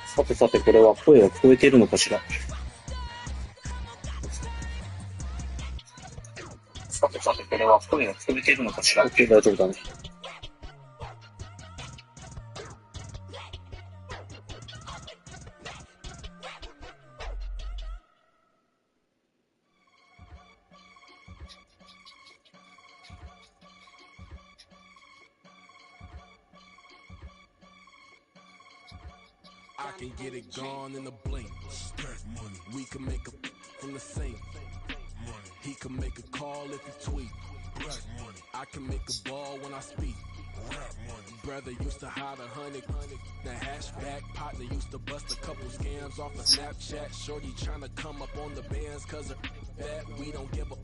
さてさて、これは声が聞こえているのかしら。さてさて、これは声が聞こえているのかしら。OK、大丈夫だね。I can get it gone in a blink. We can make a from the sink. He can make a call if he tweet. I can make a ball when I speak. Brother used to hide 100. The hashback partner used to bust a couple scams off of Snapchat. Shorty tryna come up on the bands cause of that. We don't give a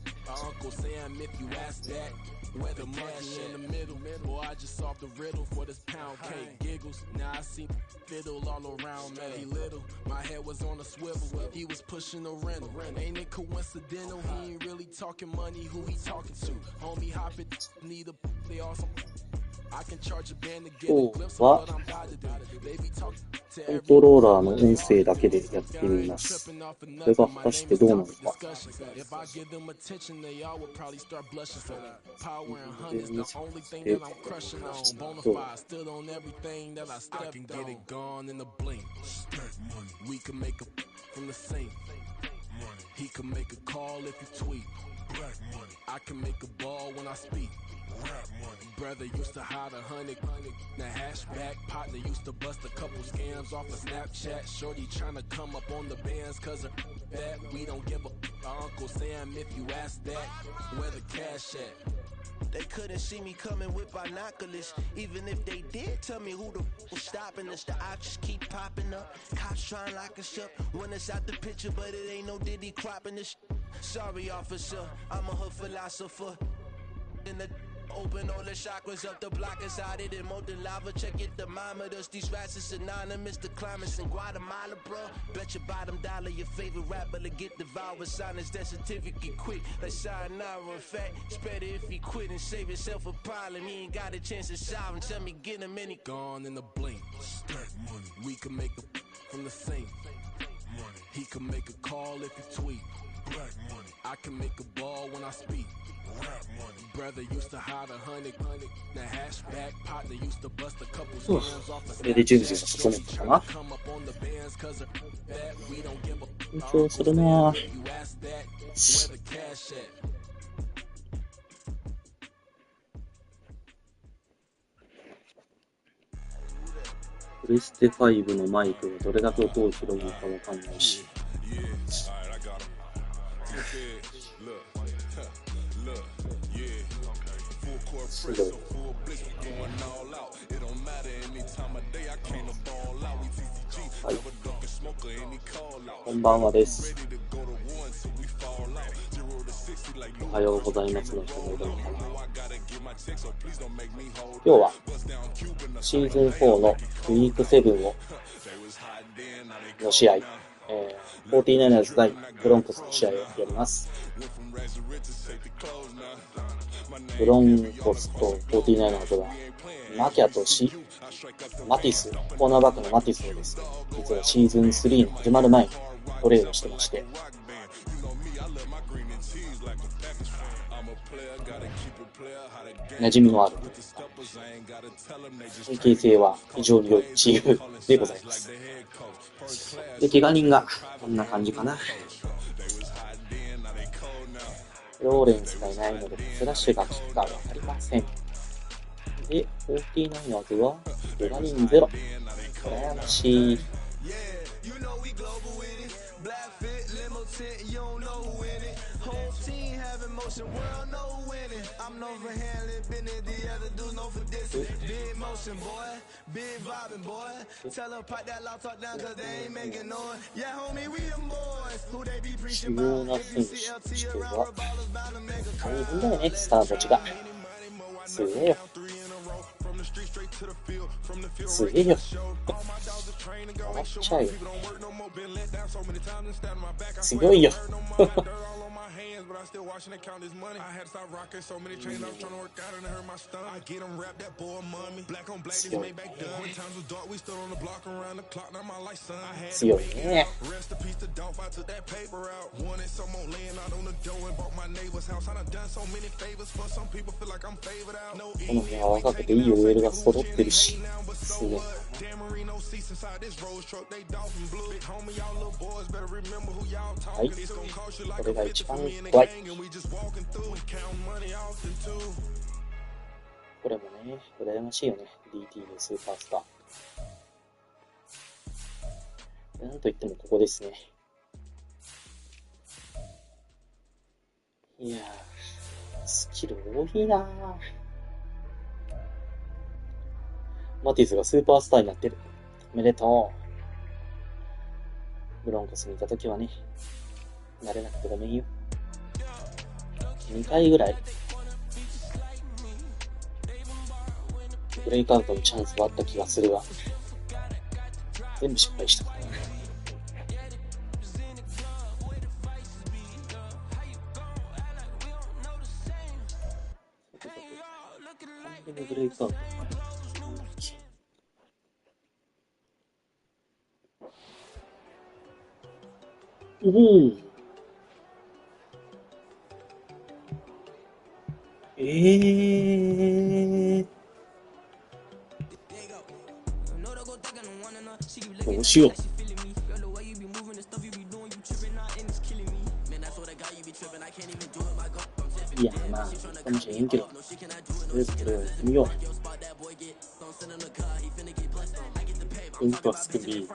Uncle Sam if you ask that. Where the money in the middle. Boy, I just solved the riddle for this pound cake. Giggles, now I see fiddle all around me. He little, my head was on a swivel. He was pushing a rental. Ain't it coincidental? He ain't really talking money, who he talking to? Homie hop it, need a, they awesome. I can charge a band to get a glimpse of what I'm about to do. They be talking to everyone. コントローラーの音声だけでやってみます。これが果たしてどうなのか。If I give them attention, they all would probably start blushing. Power and honey's the only thing that I'm crushing on. Bonafide, still on everything that I stepped on. I can get it gone in a blink. We can make a from the sink. He can make a call if you tweet. I can make a ball when I speak. Brother used to hide 100. The hashback partner used to bust a couple scams off of Snapchat. Shorty tryna come up on the bands cause of that. We don't give a Uncle Sam if you ask that. Where the cash at? They couldn't see me coming with binoculars. Even if they did tell me who the f was stopping us, the options keep popping up. Cops trying to lock us up when it's out the picture, but it ain't no Diddy cropping this. Sorry, officer, I'm a hood philosopher. In the open all the chakras up, the block is out it and molten lava. Check your thermometers. These rats is synonymous to climates in Guatemala, bro. Bet your bottom dollar your favorite rapper to get devoured. Sign his death certificate quick. Like sayonara. In fact, it's better if he quit and save himself a problem. He ain't got a chance to solve and tell me get him any gone in the blink. We can make a from the sink. He can make a call if he tweet. I can make a ball when I speak. Brother used to hide 100. The hashback partner used to bust a couple scams off of Snapchat. Come up on the bands cause of that. We don't give a you ask that. Where the cash at? プレステ5のマイクがどれだけ音を拾うのかわかんないし。すごい。はい。こんばんはです。おはようございますの人もいるのかな。今日はシーズン4のウィーク7の試合、49ers 対ブロンコスの試合をやります。ブロンコスと 49ers はマキャとマティス、コーナーバックのマティスをですね、実はシーズン3の始まる前にトレードしてまして、馴染みのある関係性は非常に良いチームでございます。で、怪我人がこんな感じかな。ローレンスがいないのでスラッシュが効くかわかりません。で、49ersは怪我人ゼロ。羨ましい。主要な選手としては大変だよね、スターたちが。すげえよ。すげえよ。笑っちゃうよ。強いよ。強いね。この辺は若くていい OL が揃ってるし、すごい。はい、これが一番怖い。これもね、羨ましいよね。DT でスーパースター。なんといってもここですね。いやー、スキル多いなー。マティスがスーパースターになってる。おめでとう。ブロンコスにいたときはね、慣れなくてごめんよ。2回ぐらいブレイクアウトのチャンスはあった気がするが、全部失敗した。ブレイクアウト。おお。どうしよう。いや、まあ、かもしれんけど、とりあえずこれをやってみよう。インパスクビー。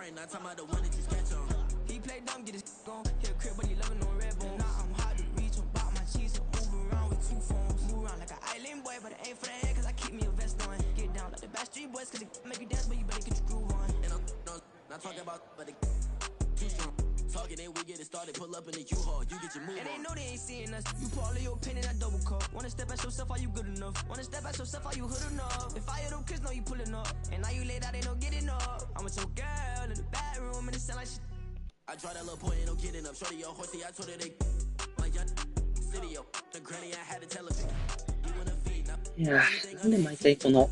いやー、なんで毎回この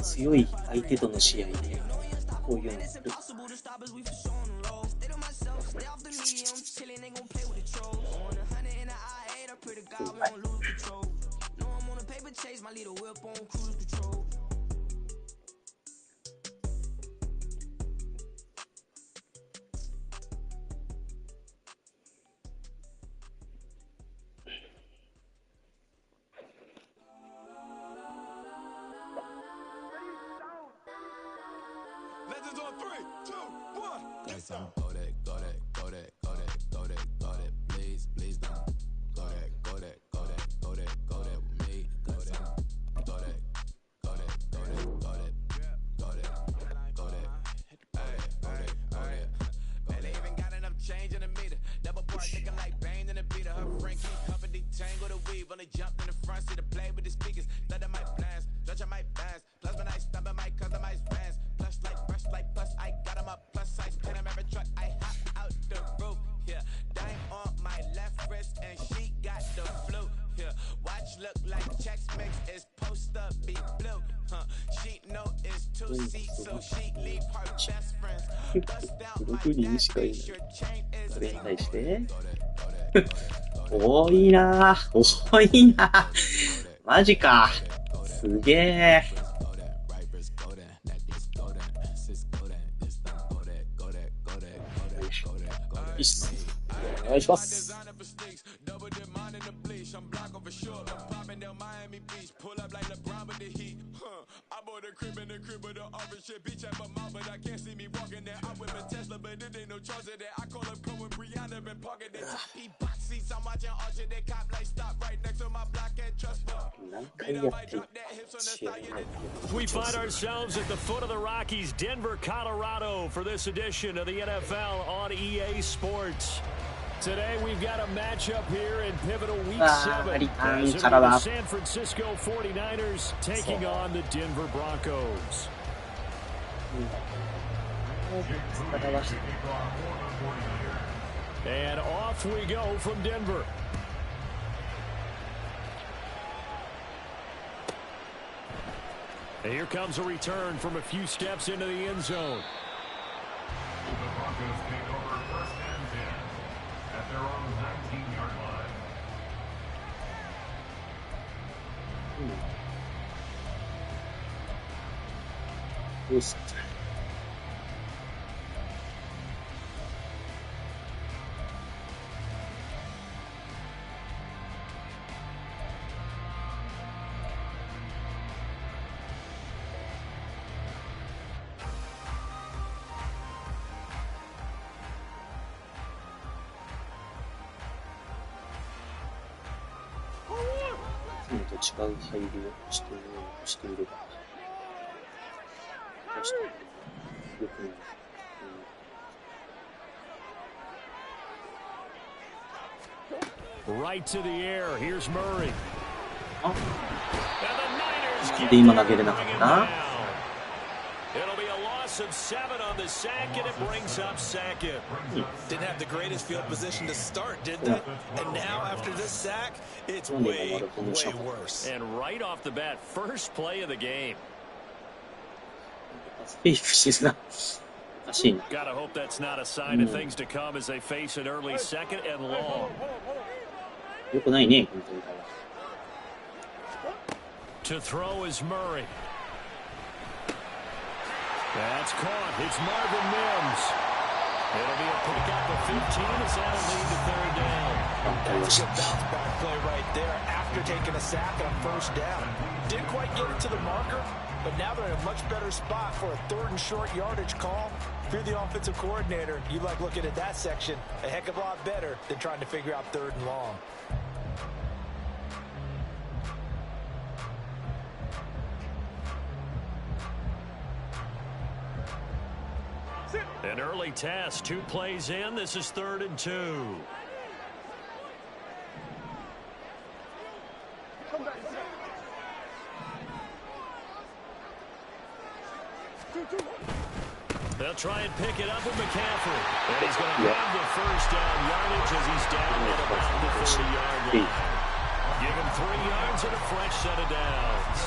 強い相手との試合でこういうのする。6人しかいない。それに対して多いなぁ。多いなぁ。マジか。すげえ。よし。お願いします。We find ourselves at the foot of the Rockies, Denver, Colorado, for this edition of the NFL on EA Sports. Today we've got a matchup here in pivotal week 7 as it is the San Francisco 49ers taking on the Denver Broncos. And off we go from Denver. And here comes a return from a few steps into the end zone. The Broncos take over first and 10 at their own 19-yard line.と違う配慮をしているが、確かによくない。Right to the air. Here's Murray. で今投げれなかったな。It'll be a loss of 7 on the sack, and it brings up second. Didn't have the greatest field position to start, did they? And now after this sack, it's way worse. And right off the bat, first play of the game. Gotta hope that's not a sign of things to come as they face an early second and long. よくないね、本当に。To throw is Murray. That's caught. It's Marvin Mims. It'll be a pickup of 15 as that'll lead to third down. That's a good bounce back play right there after taking a sack on first down. Didn't quite get it to the marker, but now they're in a much better spot for a third and short yardage call. If you're the offensive coordinator, you like looking at that section a heck of a lot better than trying to figure out third and long. An early test, 2 plays in. This is 3rd and 2. They'll try and pick it up with McCaffrey. And he's going to have the first down yardage as he's down at about the 30-yard line. Give him 3 yards and a fresh set of downs.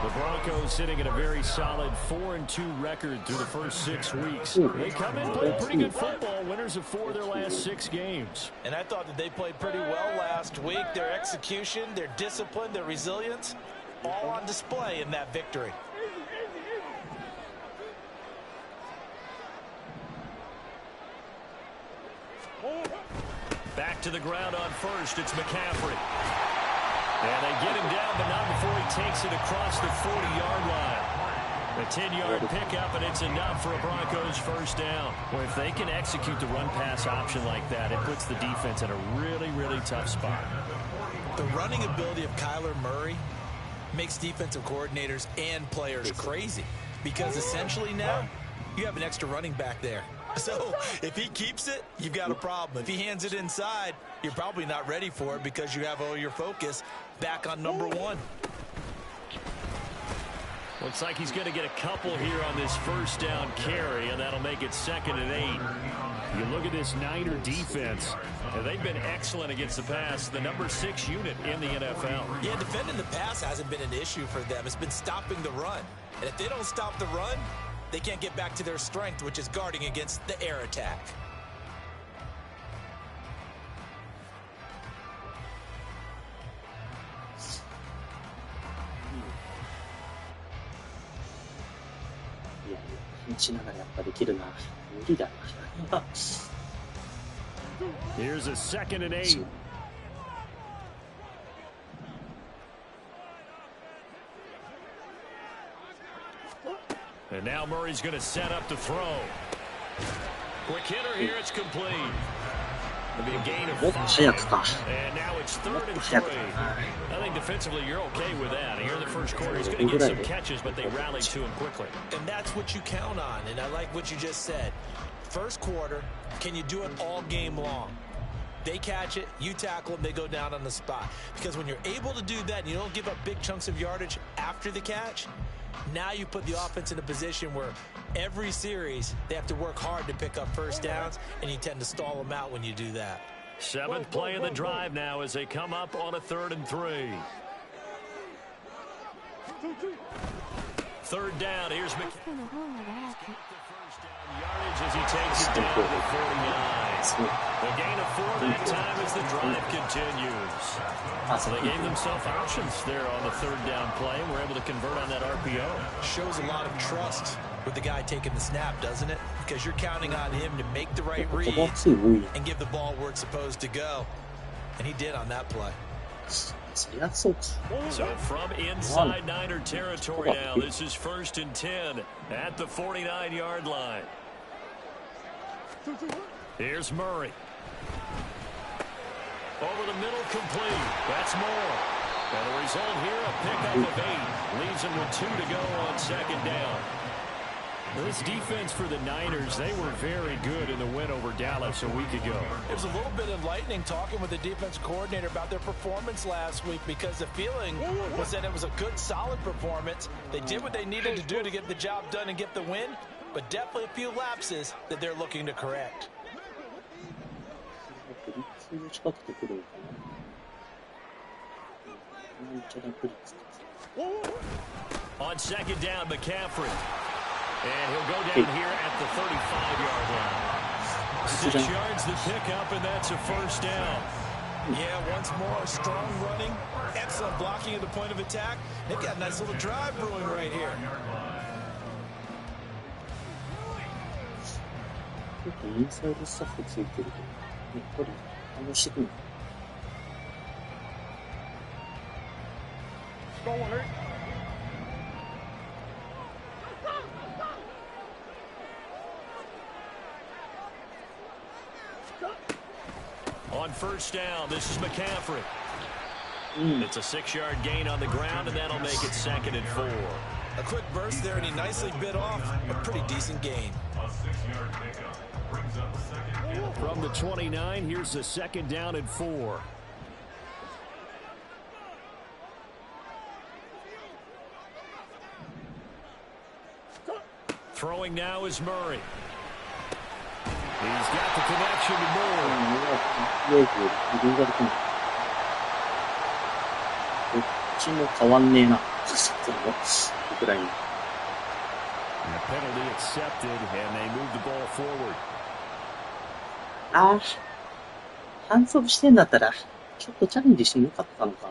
The Broncos sitting at a very solid 4-2 record through the first 6 weeks. They come in playing pretty good football, winners of 4 of their last 6 games. And I thought that they played pretty well last week. Their execution, their discipline, their resilience, all on display in that victory. Back to the ground on first, it's McCaffrey. And they get him down, but not before he takes it across the 40-yard line. A 10-yard pickup, and it's enough for a Broncos first down. Well, if they can execute the run-pass option like that, it puts the defense in a really, really tough spot. The running ability of Kyler Murray makes defensive coordinators and players crazy. Because essentially now, you have an extra running back there. So, if he keeps it, you've got a problem. If he hands it inside, you're probably not ready for it because you have all your focus back on number 1. Looks like he's going to get a couple here on this first down carry, and that'll make it 2nd and 8. You look at this Niner defense, and they've been excellent against the pass, the number 6 unit in the NFL. Yeah, defending the pass hasn't been an issue for them. It's been stopping the run. And if they don't stop the run, they can't get back to their strength, which is guarding against the air attack. Here's a 2nd and 8. And now Murray's going to set up the throw. Quick hitter here, it's complete. It'll be a gain of 5. And now it's 3rd and 3. I think defensively you're okay with that. Here in the first quarter, he's going to get some catches, but they rallied to him quickly. And that's what you count on, and I like what you just said. First quarter, can you do it all game long? They catch it, you tackle them, they go down on the spot. Because when you're able to do that and you don't give up big chunks of yardage after the catch, now you put the offense in a position where every series they have to work hard to pick up first downs, and you tend to stall them out when you do that. 7th play of the drive now as they come up on a 3rd and 3. 3rd down, here's McCaffrey. Yardage as he takes it down to the 49. A gain of 4 that time as the drive continues. So they gave themselves options there on the 3rd down play and were able to convert on that RPO. Shows a lot of trust with the guy taking the snap, doesn't it? Because you're counting on him to make the right reads and give the ball where it's supposed to go. And he did on that play. So from inside Niner territory now, this is 1st and 10 at the 49-yard line. Here's Murray. Over the middle, complete. That's Moore. And the result here, a pickup of 8. Leaves him with 2 to go on 2nd down. This defense for the Niners, they were very good in the win over Dallas a week ago. It was a little bit enlightening talking with the defense coordinator about their performance last week, because the feeling was that it was a good, solid performance. They did what they needed to do to get the job done and get the win, but definitely a few lapses that they're looking to correct. On 2nd down, McCaffrey. And he'll go down here at the 35-yard line. 6 yards the pickup, and that's a 1st down. Yeah, once more, strong running, excellent blocking at the point of attack. They've got a nice little drive brewing right here. On 1st down, this is McCaffrey. It's a 6-yard gain on the ground, and that'll make it 2nd and 4. A quick burst there, and he nicely bit off a pretty decent gain. A 6-yard pickup brings up 2nd and 4. From the 29, here's the 2nd down and 4. Throwing now is Murray. He's got the connection to Moore. どっちも変わんねえな。ウクライナ。And a penalty accepted, and they move the ball forward. ああ、反則してんだったら、ちょっとチャレンジしてもよかったのか。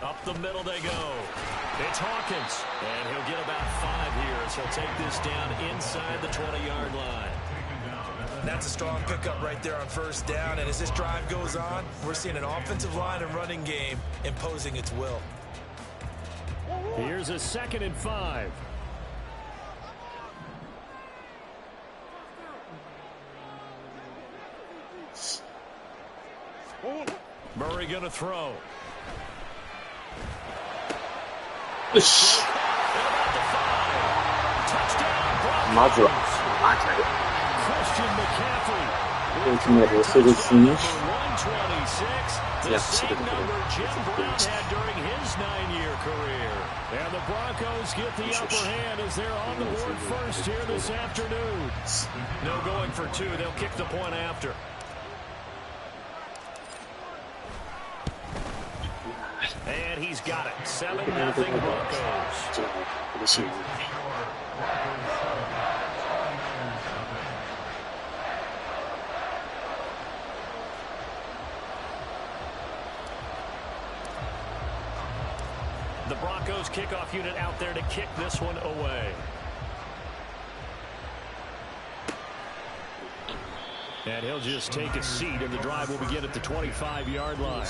Up the middle they go. It's Hawkins, and he'll get about 5 here as he'll take this down inside the 20-yard line. That's a strong pickup right there on 1st down, and as this drive goes on, we're seeing an offensive line and running game imposing its will. Here's a 2nd and 5. Murray gonna throw. よし。まずは、こいつのロスルスに活躍してくれる。And the Broncos get the upper hand as they're on the board first here this afternoon. No going for 2. They'll kick the point after. And he's got it. 7-0 Broncos. 嬉しいね。The Broncos kickoff unit out there to kick this one away. And he'll just take a seat, and the drive will begin at the 25-yard line.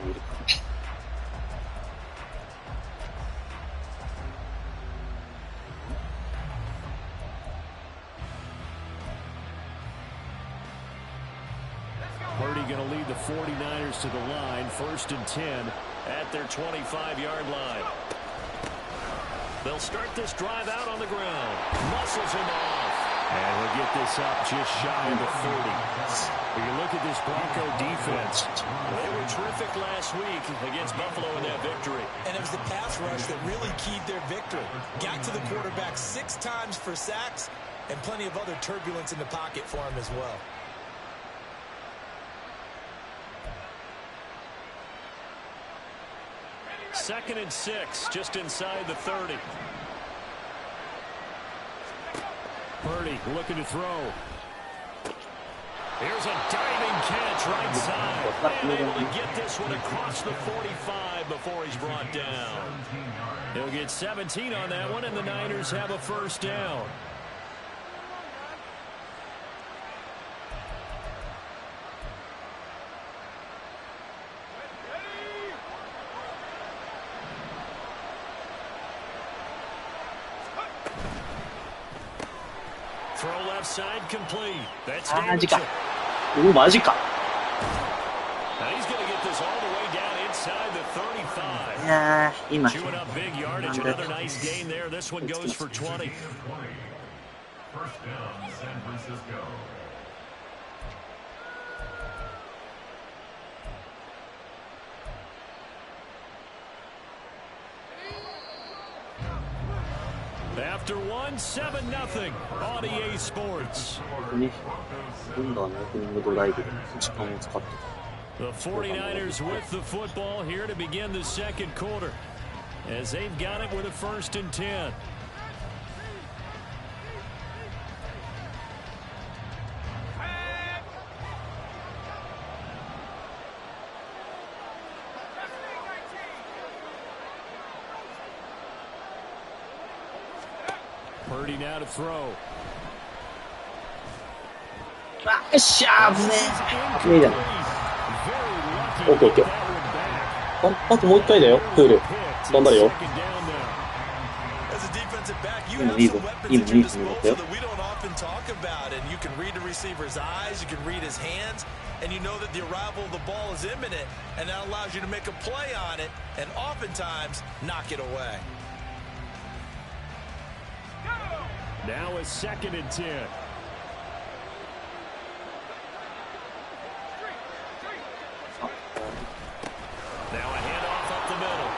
いるか。Purdy going to lead the 49ers to the line, 1st and 10 at their 25-yard line. They'll start this drive out on the ground. Muscles him off. And we'll get this up just shy of the 40. When you look at this Bronco defense, they were terrific last week against Buffalo in that victory. And it was the pass rush that really keyed their victory. Got to the quarterback 6 times for sacks and plenty of other turbulence in the pocket for him as well. Second and 6, just inside the 30. Purdy looking to throw. Here's a diving catch right side. And able to get this one across the 45 before he's brought down. He'll get 17 on that one, and the Niners have a first down. Throw left side complete. That's Davidson. Now he's going to get this all the way down inside the 35. Yeah, chewing up big yardage. Another nice gain there. This one goes for 20. First down, San Francisco. After 1, 7-0 on EA Sports. The 49ers with the football here to begin the second quarter, as they've got it with a 1st and 10. Purdy now to throw. OK。あともう一回だよ、プール。頑張れよ。今いいぞ。いいもんいいぞ。And you know that the arrival of the ball is imminent, and that allows you to make a play on it, and oftentimes knock it away. Now a 2nd and 10. Now a handoff up the middle.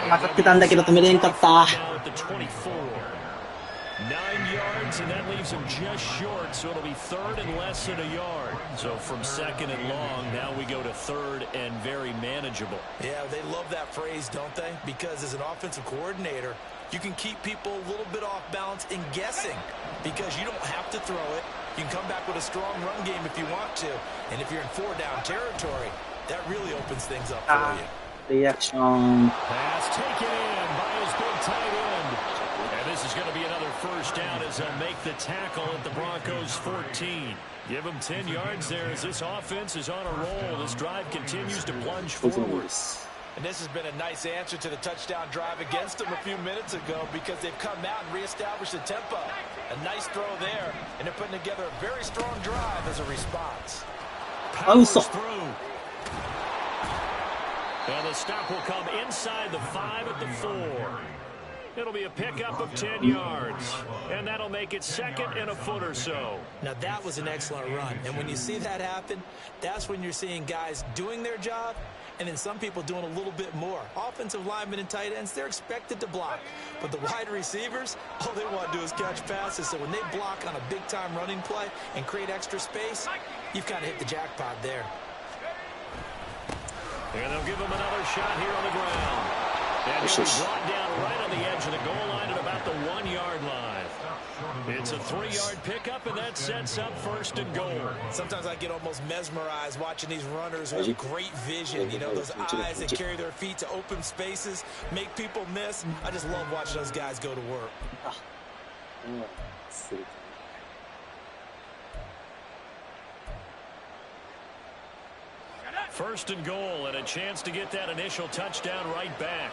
分かってたんだけど止めれんかった。9 yards, and that leaves him just short, so it'll be 3rd and less than a yard. So from 2nd and long, now we go to 3rd and very manageable. Yeah, they love that phrase, don't they? Because as an offensive coordinator, you can keep people a little bit off balance and guessing because you don't have to throw it. You can come back with a strong run game if you want to. And if you're in 4-down territory, that really opens things up for you. Reaction. Pass taken in by his big tight end. And this is going to be another first down as they'll make the tackle at the Broncos 14. Give them 10 yards there as this offense is on a roll. This drive continues to plunge forward. And this has been a nice answer to the touchdown drive against them a few minutes ago because they've come out and reestablished the tempo. A nice throw there, and they're putting together a very strong drive as a response. Powers through. And the stop will come inside the 5 at the 4. It'll be a pickup of 10 yards, and that'll make it 2nd and a foot or so. Now, that was an excellent run, and when you see that happen, that's when you're seeing guys doing their job and then some people doing a little bit more. Offensive linemen and tight ends, they're expected to block. But the wide receivers, all they want to do is catch passes. So when they block on a big-time running play and create extra space, you've kind of hit the jackpot there. And they'll give him another shot here on the ground. And he'll be brought down right on the edge of the goal line at about the 1-yard line. It's a 3-yard pickup, and that sets up 1st and goal. Sometimes I get almost mesmerized watching these runners with great vision. You know, those eyes that carry their feet to open spaces, make people miss. I just love watching those guys go to work. First and goal, and a chance to get that initial touchdown right back.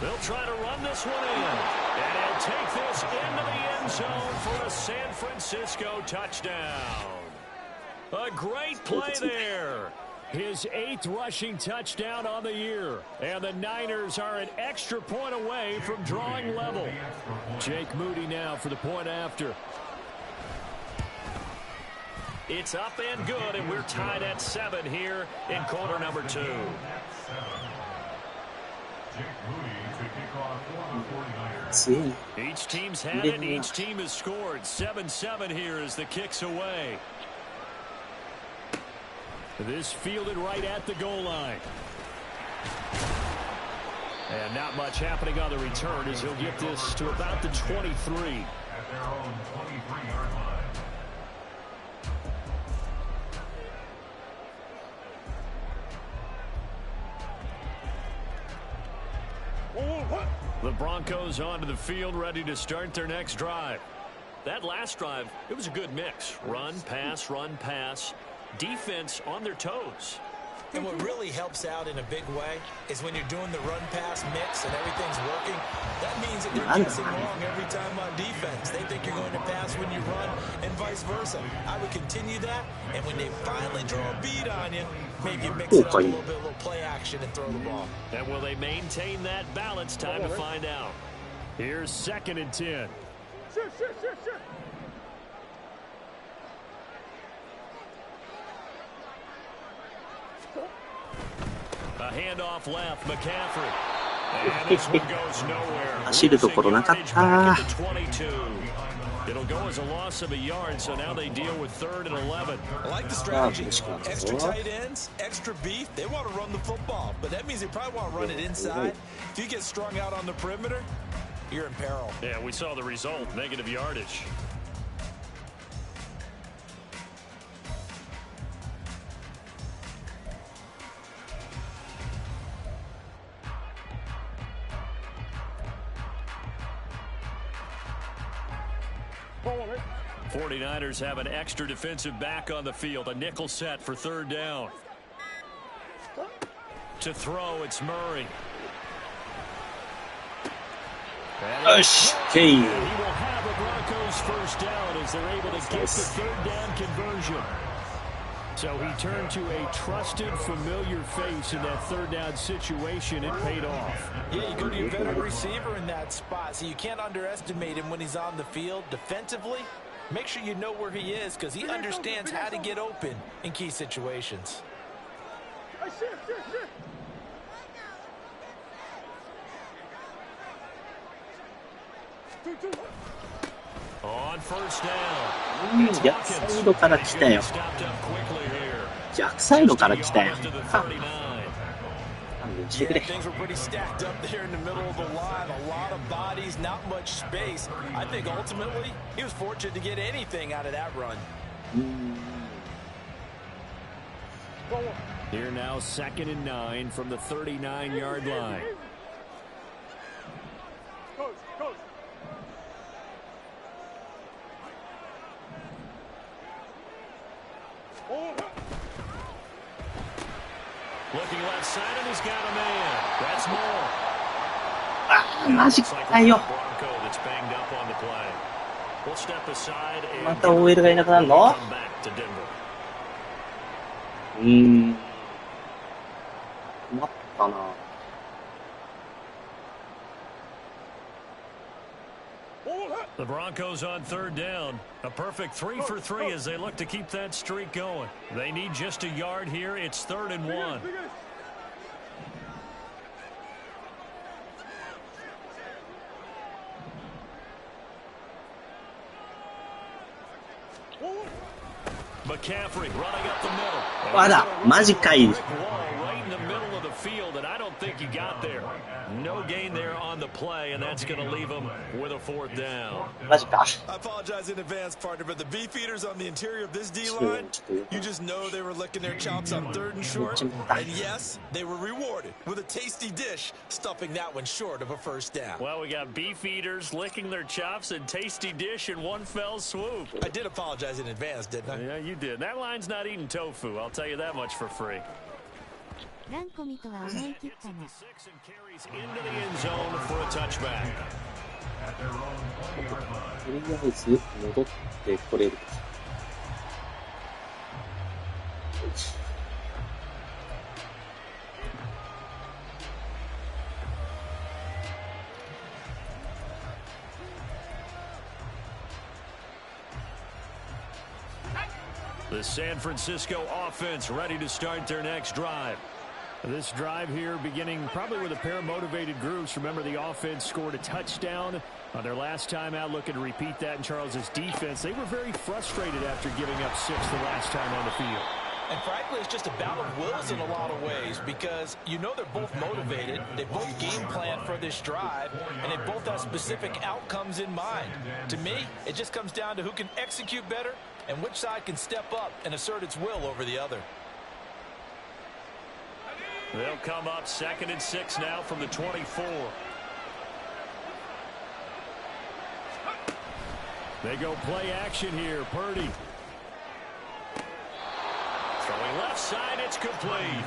They'll try to run this one in, and he'll take this into the end zone for a San Francisco touchdown. A great play there. His 8th rushing touchdown on the year, and the Niners are an extra point away from drawing level. Jake Moody now for the point after. It's up and good, and we're tied at 7 here in quarter number 2. Each team's had it, each team has scored. 7-7 here as the kick's away. This fielded right at the goal line. And not much happening on the return as he'll get this to about the 23. At their own 23-yard line. The Broncos onto the field, ready to start their next drive. That last drive, it was a good mix. Run, pass. Defense on their toes. And what really helps out in a big way is when you're doing the run-pass mix and everything's working, that means that they're guessing wrong every time on defense. They think you're going to pass when you run and vice versa. I would continue that, and when they finally draw a beat on you, maybe you mix it up a little bit, a little play action and throw the ball. And will they maintain that balance? Time to find out. Here's 2nd and 10. Sure. A handoff left, McCaffrey. And this one goes nowhere. 走るところなかった。 It'll go as a loss of a yard, so now they deal with 3rd and 11. I like the strategy. Extra tight ends, extra beef. They want to run the football, but that means they probably want to run it inside. If you get strung out on the perimeter, you're in peril. Yeah, we saw the result, negative yardage. Forward. 49ers have an extra defensive back on the field. A nickel set for 3rd down. To throw, it's Murray. Okay. He will have the Broncos first down as they're able to get the 3rd down conversion. So he turned to a trusted, familiar face in that 3rd down situation. It paid off. Yeah, you go to your veteran receiver in that spot, so you can't underestimate him when he's on the field. Defensively, make sure you know where he is because he understands how to get open in key situations. On first down. 逆サイドから来たよ。逆サイドから来たよ。勘弁してくれ。 Things were pretty stacked up there in the middle of the line. A lot of bodies, not much space. I think ultimately he was fortunate to get anything out of that run. Here now 2nd and 9 from the 39-yard line. Looking left side and he's got a man. That's Moore. マジかよ。また OL がいなくなるの？困ったな。The Broncos on 3rd down. A perfect 3 for 3 as they look to keep that streak going. They need just a yard here. It's 3rd and 1. McCaffrey running up the middle. わだ、マジかい。Right in the middle of the the field, and I don't think he got there. No gain there on the play, and that's going to leave him with a 4th down. マジか。 I apologize in advance, partner, but the beef eaters on the interior of this D-line, you just know they were licking their chops on 3rd and short. And yes, they were rewarded with a tasty dish, stuffing that one short of a 1st down. Well, we got beef eaters licking their chops and tasty dish in one fell swoop. I did apologize in advance, didn't I? Yeah, you did. That line's not eating tofu. I'll tell you that much for free. 何個見とは思い切ったな。 And carries into the end zone for a touchback. とりあえず戻ってこれるか。The San Francisco offense ready to start their next drive. This drive here beginning probably with a pair of motivated groups. Remember, the offense scored a touchdown on their last time out, looking to repeat that in Charles's defense. They were very frustrated after giving up 6 the last time on the field. And frankly, it's just a battle of wills in a lot of ways because you know they're both motivated, they both game plan for this drive, and they both have specific outcomes in mind. To me, it just comes down to who can execute better and which side can step up and assert its will over the other. They'll come up 2nd and 6 now from the 24. They go play action here. Purdy. Throwing left side, it's complete.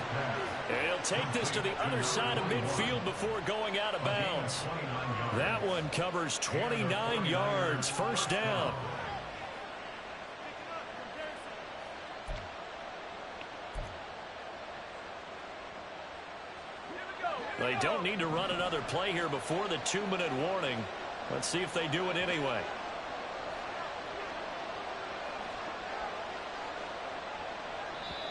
And he'll take this to the other side of midfield before going out of bounds. That one covers 29 yards. 1st down. They don't need to run another play here before the 2-minute warning. Let's see if they do it anyway.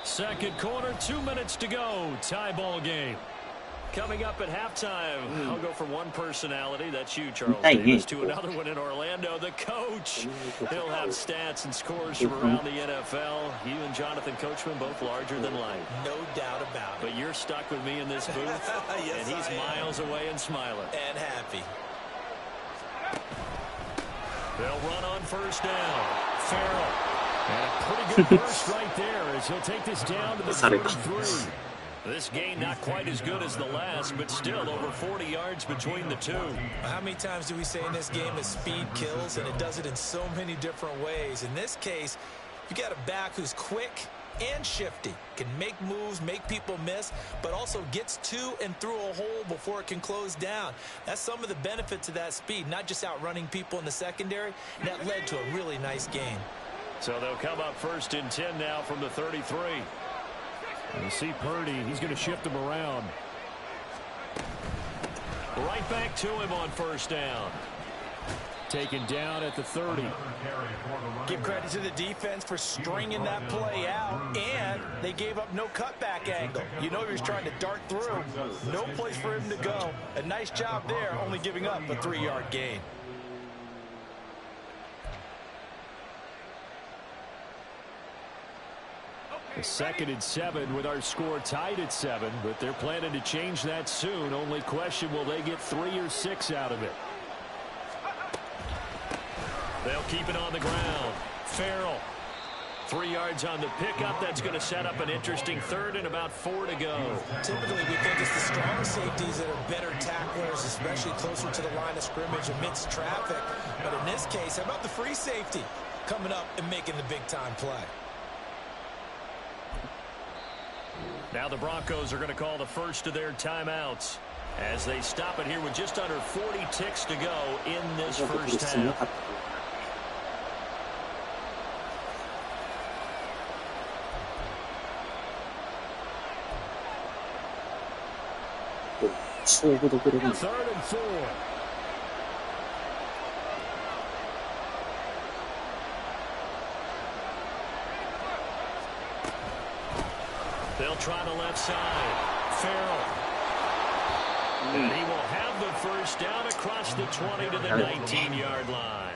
Second quarter, 2 minutes to go. Tie ball game. Coming up at halftime, I'll go from one personality, that's you, Charles Davis, to another one in Orlando, the coach. He'll have stats and scores from around the NFL. You and Jonathan Coachman, both larger than life. No doubt about it. But you're stuck with me in this booth, yes, and he's miles away and smiling. And happy. They'll run on 1st down. Farrell. And a pretty good burst right there as he'll take this down to the 33. This gain not quite as good as the last, but still over 40 yards between the two. How many times do we say in this game that speed kills, and it does it in so many different ways? In this case, you got a back who's quick and shifty, can make moves, make people miss, but also gets to and through a hole before it can close down. That's some of the benefits of that speed, not just outrunning people in the secondary. That led to a really nice game. So they'll come up 1st and 10 now from the 33. You see Purdy, he's going to shift him around. Right back to him on 1st down. Taken down at the 30. Give credit to the defense for stringing that play out, and they gave up no cutback angle. You know he was trying to dart through. No place for him to go. A nice job there, only giving up a 3-yard gain. The 2nd and 7 with our score tied at 7, but they're planning to change that soon. Only question, will they get 3 or 6 out of it? They'll keep it on the ground. Farrell. 3 yards on the pickup. That's going to set up an interesting 3rd and about 4 to go. Typically, we think it's the strong safeties that are better tacklers, especially closer to the line of scrimmage amidst traffic. But in this case, how about the free safety coming up and making the big-time play? Now the Broncos are going to call the first of their timeouts as they stop it here with just under 40 ticks to go in this 1st half. Third and 4. They'll try the left side. Farrell. And he will have the 1st down across the 20 to the 19-yard line.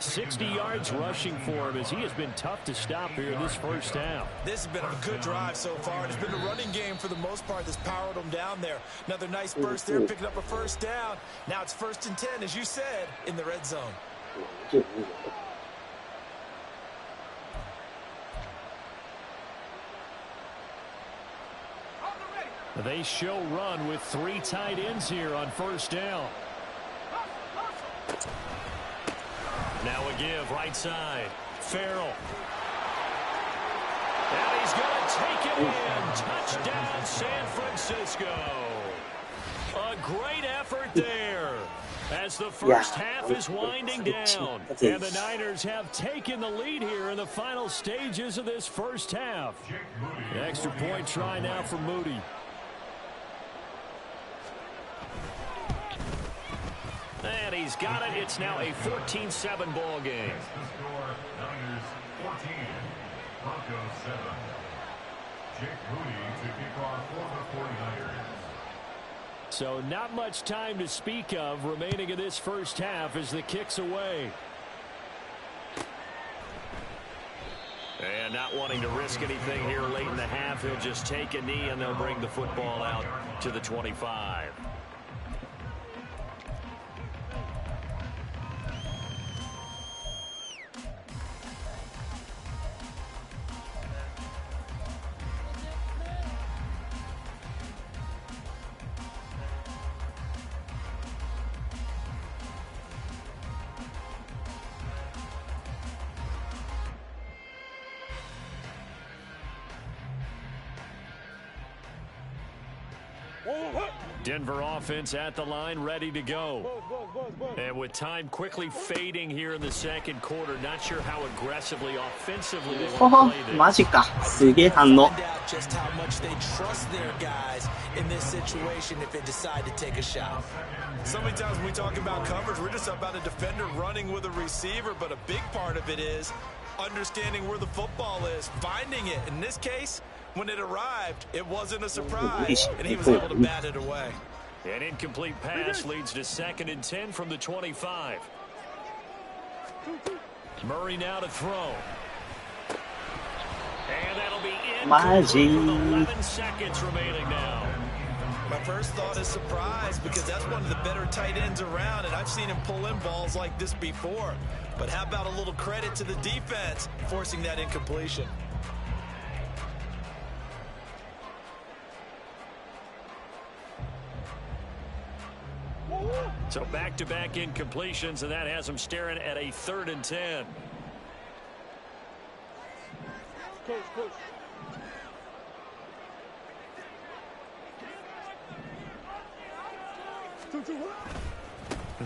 60 yards rushing for him as he has been tough to stop here this first half. This has been a good drive so far. It's been a running game for the most part that's powered them down there. Another nice burst there, picking up a first down. Now it's 1st and 10, as you said, in the red zone. They show run with 3 tight ends here on first down. Now a give right side. Farrell. And he's going to take it in. Touchdown, San Francisco. A great effort there as the first half is winding down. And the Niners have taken the lead here in the final stages of this first half. An extra point try now for Moody. And he's got it. It's now a 14-7 ball game. Niners 14, Broncos 7. Jake Moody to kick off for the 49ers. So not much time to speak of remaining in this first half as the kick's away. And not wanting to risk anything here late in the half, he'll just take a knee and they'll bring the football out to the 25. Denver offense at the line, ready to go. And with time quickly fading here in the second quarter, not sure how aggressively, offensively they want to play this. マジか。すげえ反応。 Just how much they trust their guys in this situation if they decide to take a shot. So many times when we talk about coverage, we're just about a defender running with a receiver, but a big part of it is understanding where the football is, finding it. In this case, when it arrived, it wasn't a surprise, and he was able to bat it away. An incomplete pass leads to 2nd and 10 from the 25. Murray now to throw. And that'll be incomplete with 11 seconds remaining now. My first thought is surprise because that's one of the better tight ends around, and I've seen him pull in balls like this before. But how about a little credit to the defense forcing that incompletion? So back-to-back incompletions, and that has him staring at a 3rd and 10.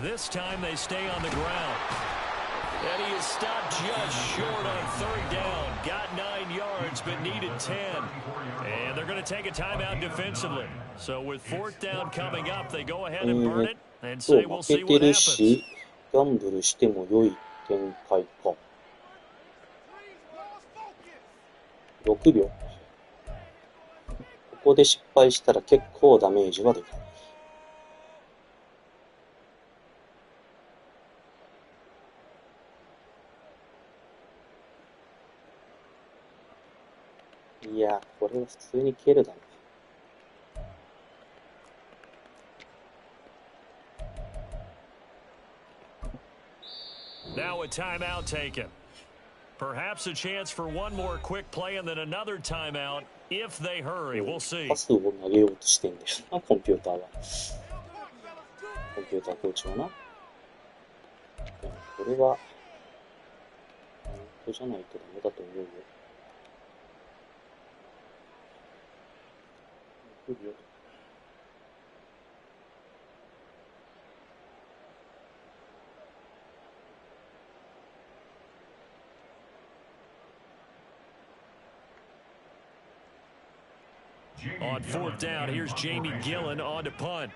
This time they stay on the ground. And he is stopped just short on 3rd down. Got 9 yards, but needed 10. And they're going to take a timeout defensively. So with 4th down coming up, they go ahead and burn it and say we'll see what happens. ギャンブルしても良い展開か。6秒。ここで失敗したら結構ダメージはでかい。いや、これは普通に蹴るだな。Now a timeout taken. Perhaps a chance for one more quick play and then another timeout if they hurry. We'll see. パスを投げようとしてんだよな、コンピューターは。コンピューターコーチはな。これは、本当じゃないとダメだと思うよ。6秒。On 4th down, here's Jamie Gillen on to punt.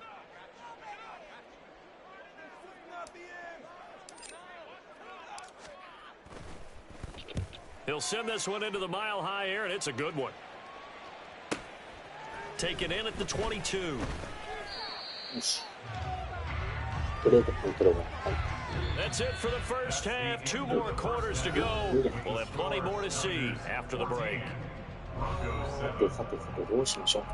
He'll send this one into the mile-high air, and it's a good one. Taken in at the 22. トレードコントロール。はい。That's it for the first half. 2 more quarters to go. We'll have plenty more to see after the break. さてどうしましょうか。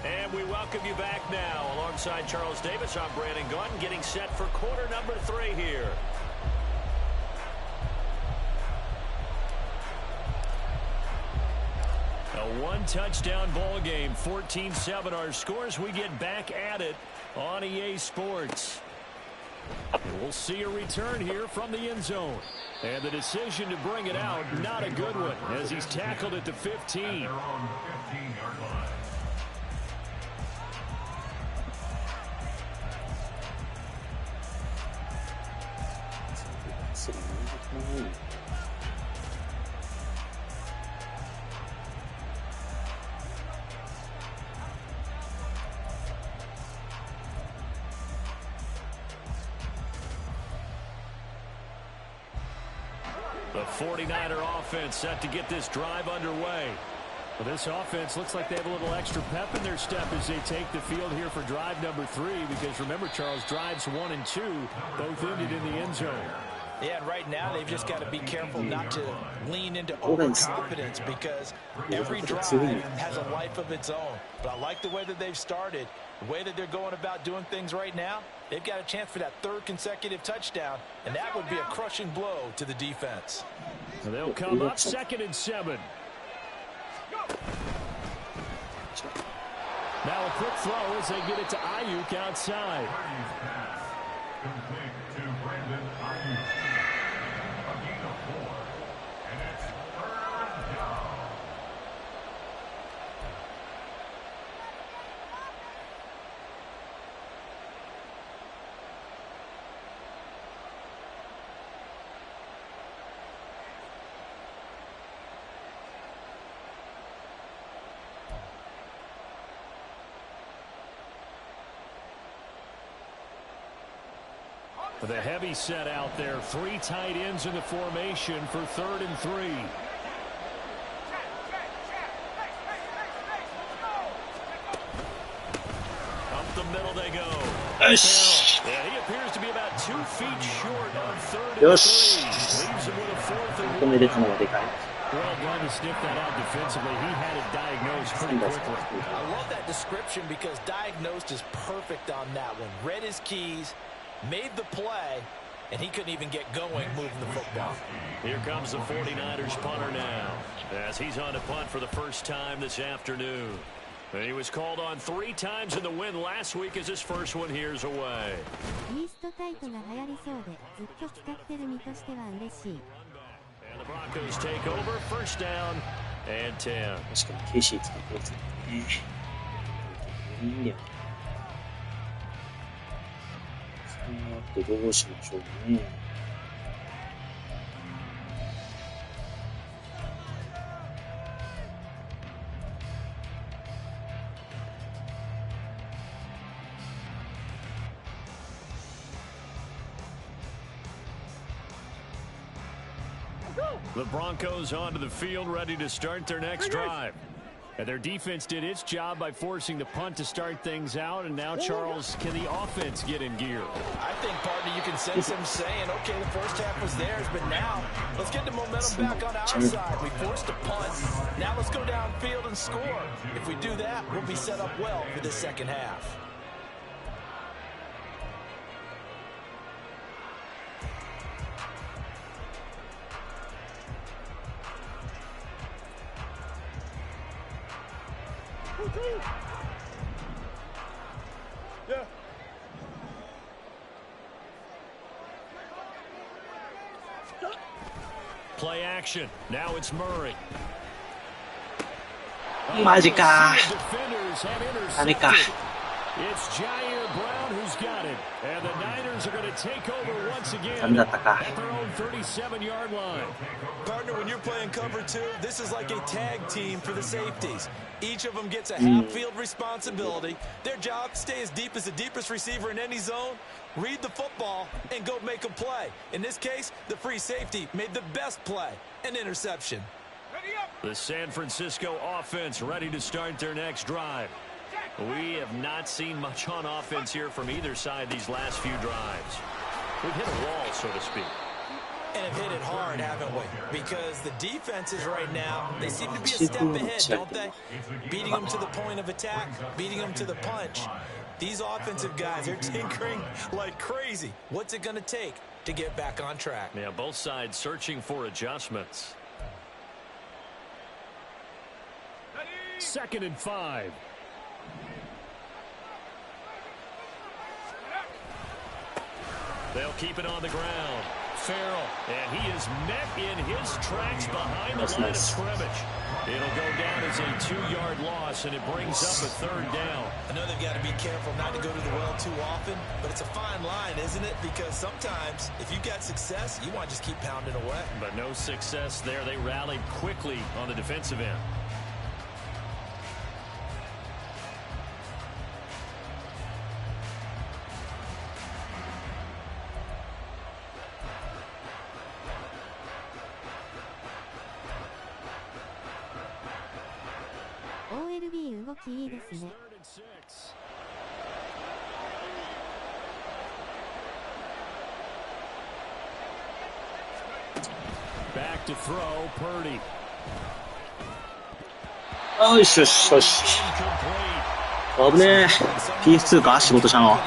And we welcome you back now. Alongside Charles Davis, I'm Brandon Gunn, getting set for quarter number 3 here. A 1-touchdown ball game, 14-7 our scores. We get back at it on EA Sports. And we'll see a return here from the end zone. And the decision to bring it out, not a good one, as he's tackled at the 15. The 49er offense set to get this drive underway. Well, this offense looks like they have a little extra pep in their step as they take the field here for drive number 3, because remember, Charles, drives 1 and 2 both ended in the end zone. Yeah, and right now they've just got to be careful not to lean into overconfidence, because every drive has a life of its own. But I like the way that they've started, the way that they're going about doing things right now. They've got a chance for that 3rd consecutive touchdown, and that would be a crushing blow to the defense. And they'll come up 2nd and 7. Now a quick throw as they get it to Ayuk outside. Complete to Brandon Ayuk. A gain of 4. And it's 3rd down. The heavy set out there. 3 tight ends in the formation for 3rd and 3. Up the middle they go. Yeah, he appears to be about 2 feet short on 3rd and 3. Leaves him with a 4th and 1. Well done to sniff that out defensively. He had it diagnosed pretty quickly. I love that description, because diagnosed is perfect on that one. Read his keys, made the play, and he couldn't even get going moving the football. Here comes the 49ers punter now, as he's on to punt for the first time this afternoon. And he was called on 3 times in the win last week, as his first one here's away. And the Broncos take over, 1st down and 10. 確かに KC 使ってますね。いいんだよね。さてどうしましょうね。The Broncos onto the field, ready to start their next drive. And their defense did its job by forcing the punt to start things out. And now, Charles, can the offense get in gear? I think, partner, you can sense them saying, okay, the first half was theirs, but now let's get the momentum back on our side. We forced a punt. Now let's go downfield and score. If we do that, we'll be set up well for the second half. Yeah. Play action. Now it's Murray. マジか。ダメか。It's Jr. Brown who's got it. And the Niners Rams are going to take over once ダメ again だったか。 at their own 37-yard line. Partner, when you're playing cover two, this is like a tag team for the safeties. Each of them gets a half-field responsibility. Their job, stay as deep as the deepest receiver in any zone, read the football, and go make a play. In this case, the free safety made the best play, an interception. The San Francisco offense ready to start their next drive. We have not seen much on offense here from either side these last few drives. We've hit a wall, so to speak. And have hit it hard, haven't we? Because the defenses right now, they seem to be a step ahead, don't they? Beating them to the point of attack, beating them to the punch. These offensive guys are tinkering like crazy. What's it going to take to get back on track? Yeah, both sides searching for adjustments. 2nd and 5. They'll keep it on the ground. Farrell, and he is met in his tracks behind the line of scrimmage. It'll go down as a 2-yard loss, and it brings up a 3rd down. I know they've got to be careful not to go to the well too often, but it's a fine line, isn't it? Because sometimes, if you've got success, you want to just keep pounding away. But no success there. They rallied quickly on the defensive end. OLB 動きいいですね。Back to throw, Purdy. よしよしよし。危ねえ。PS2 か仕事したの。オッ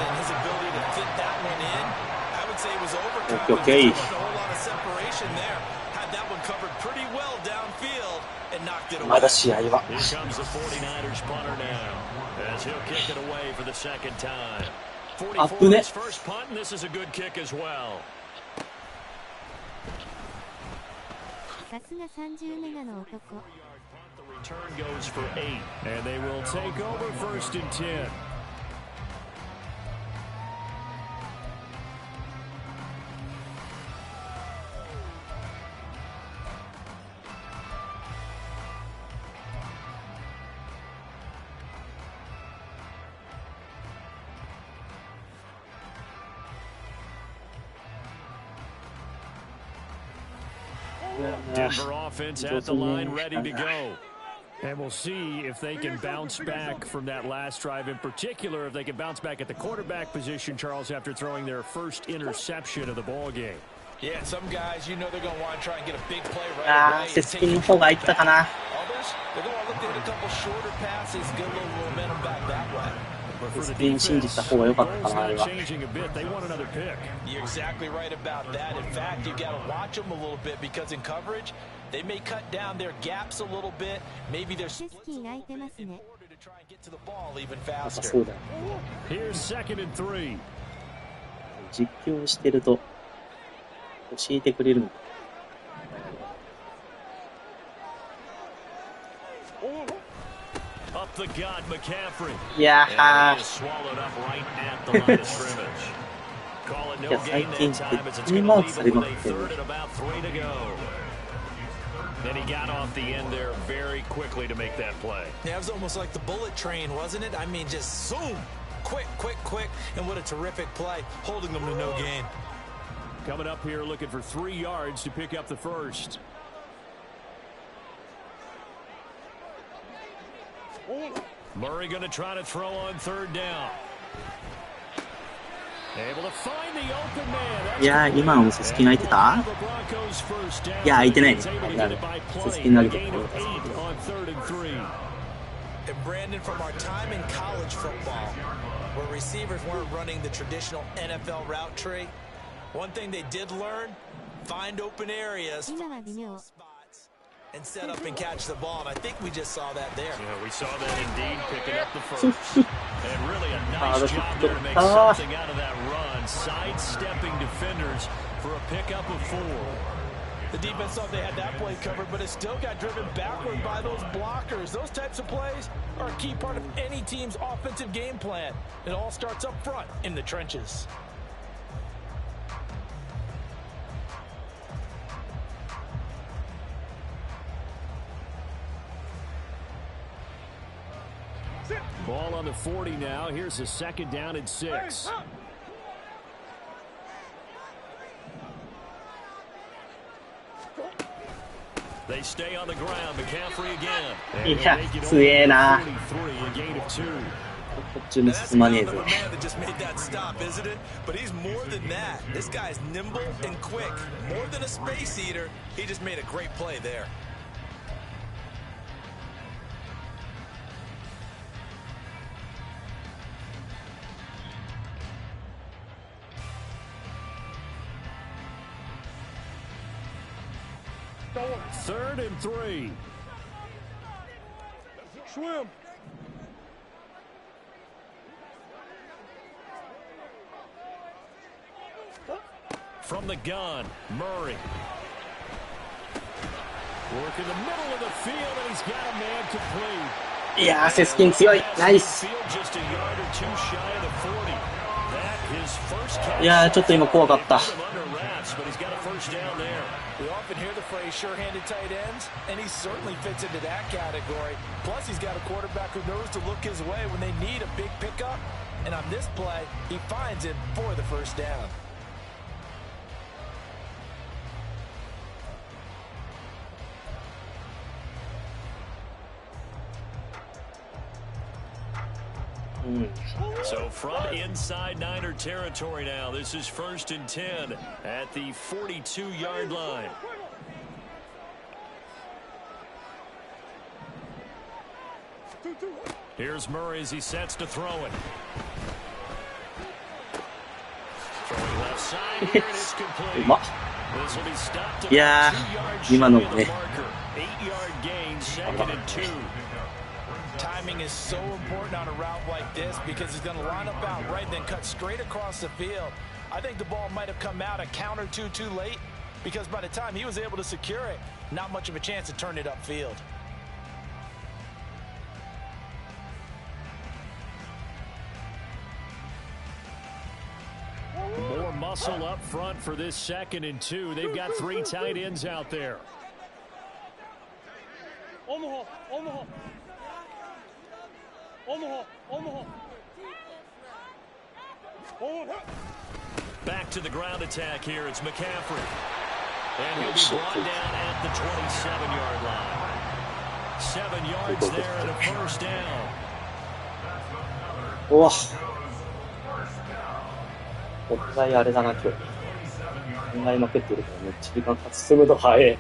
ケーオッケー。まだ試合は。アップね。さすが30メガの男。Return goes for 8, and they will take over 1st and 10. Denver offense at the line, ready to go. And we'll see if they can bounce back from that last drive in particular, if they can bounce back at the quarterback position, Charles, after throwing their first interception of the ball game. Yeah, some guys, you know they're going to want to try and get a big play right away. Seth King の方がいったかな。Others, they're going to look to hit a couple shorter passes, get a little momentum back that way. Seth King 信じた方が良かったかな、あれは。 You're exactly right about that. In fact, you've got to watch them a little bit because in coverage, they may cut down their gaps a little bit. Maybe they're splitting in order to try and get to the ball even faster. Here's 2nd and 3. 実況してると教えてくれるのか。Up the gut, McCaffrey. いやー。 Swallowed up right at the line of scrimmage. Call it no gain that time as it's going to leave it with a 3rd and about 3 to go. Then he got off the end there very quickly to make that play. Yeah, it was almost like the bullet train, wasn't it? I mean, just zoom, quick, quick, quick, and what a terrific play, holding them to no gain. Coming up here looking for 3 yards to pick up the 1st. Murray going to try to throw on 3rd down. Able to find the open man. いやー、今のセスキン空いてた？いや、空いてない。セスキン投げてた。And Brandon, from our time in college football, where receivers weren't running the traditional NFL route tree, one thing they did learn, find open areas, spots, and set up and catch the ball. And I think we just saw that there. Yeah, we saw that indeed, picking up the 1st. And really a nice job there to make something out of that run, sidestepping defenders for a pickup of 4. The defense thought they had that play covered, but it still got driven backward by those blockers. Those types of plays are a key part of any team's offensive game plan. It all starts up front in the trenches. Ball on the 40 now. Here's a second down and 6. They stay on the ground. McCaffrey again. And he'll make it over to 43, a gain of 2. こっちに進まねえぞ。 But he's more than that. This guy's nimble and quick. More than a space eater. He just made a great play there. Third and 3. Swim. From the gun, Murray. Work in the middle of the field, and he's got a man complete. いやー、セスキン強い。ナイス。いやー、ちょっと今怖かった。We often hear the phrase sure-handed tight ends, and he certainly fits into that category. Plus, he's got a quarterback who knows to look his way when they need a big pickup. And on this play, he finds it for the first down. So from inside Niner territory now, this is 1st and 10 at the 42-yard line. Here's Murray as he sets to throw it. Throwing left side here, and it's complete. This will be stopped at 2 yards short of the marker. 8-yard gain, 2nd and 2. Timing is so important on a route like this because he's going to line up out right, then cut straight across the field. I think the ball might have come out a count or two too late because by the time he was able to secure it, not much of a chance to turn it upfield. More muscle up front for this 2nd and 2. They've got 3 tight ends out there. Back to the ground attack here. It's McCaffrey. And he'll be brought down at the 27-yard line. 7 yards there and a first down. うわ。お互いあれだな、今日。考えまくってるからめっちゃ時間進むの早い。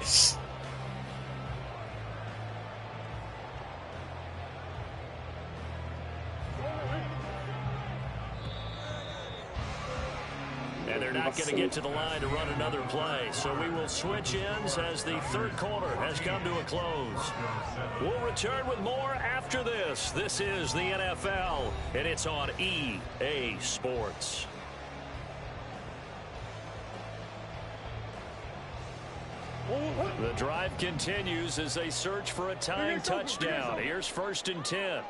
And they're not going to get to the line to run another play. So we will switch ends as the 3rd quarter has come to a close. We'll return with more after this. This is the NFL, and it's on EA Sports. The drive continues as they search for a tying touchdown. Here's 1st and 10.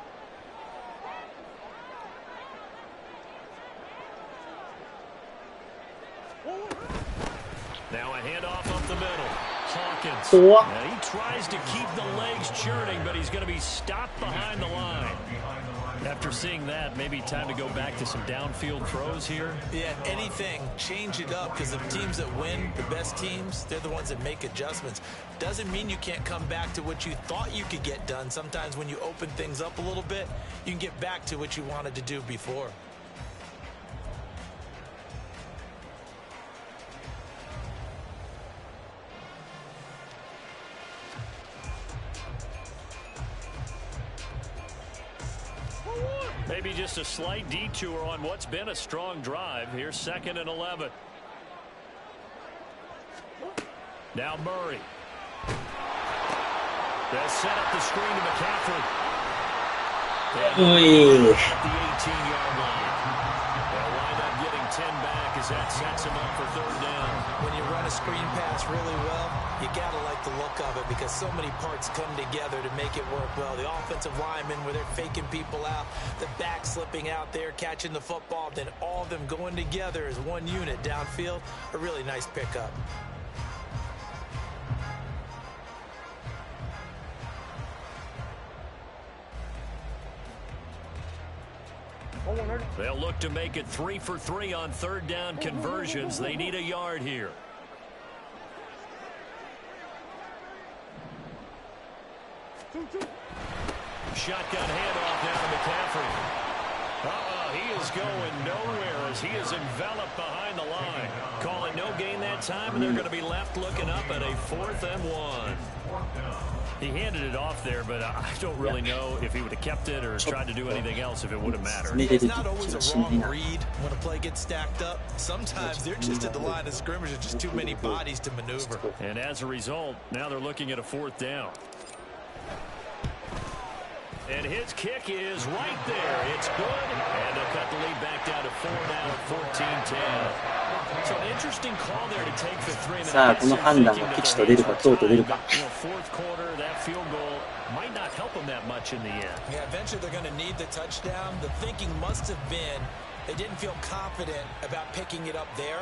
Now a handoff up the middle. Hawkins. Now he tries to keep the legs churning, but he's going to be stopped behind the line. After seeing that, maybe time to go back to some downfield throws here. Yeah, anything, change it up, because the teams that win, the best teams, they're the ones that make adjustments. Doesn't mean you can't come back to what you thought you could get done. Sometimes when you open things up a little bit, you can get back to what you wanted to do before. Maybe just a slight detour on what's been a strong drive. Here's 2nd and 11. Now Murray. They'll set up the screen to McCaffrey. At the 18-yard line. They'll wind up getting 10 back as that sets him up for 3rd down. When you run a screen pass really well, you gotta like the look of it because so many parts come together to make it work well. The offensive linemen where they're faking people out, the back slipping out there, catching the football, then all of them going together as one unit downfield. A really nice pickup. They'll look to make it 3 for 3 on third down conversions. They need a yard here. Shotgun handoff down to McCaffrey. He is going nowhere as he is enveloped behind the line. Calling no gain that time, and they're going to be left looking up at a 4th and 1. He handed it off there, but I don't really know if he would have kept it or tried to do anything else if it would have mattered. It's not always a wrong read when a play gets stacked up. Sometimes they're just at the line of scrimmage and just too many bodies to maneuver. And as a result, now they're looking at a 4th down. And his kick is right there. It's good. And they'll cut the lead back down to 4 now at 14-10. So an interesting call there to take the 3-minute. さあ、この判断が吉と出るか京と出るか。Fourth quarter, that field goal might not help them that much in the end. Yeah, eventually they're going to need the touchdown. The thinking must have been they didn't feel confident about picking it up there.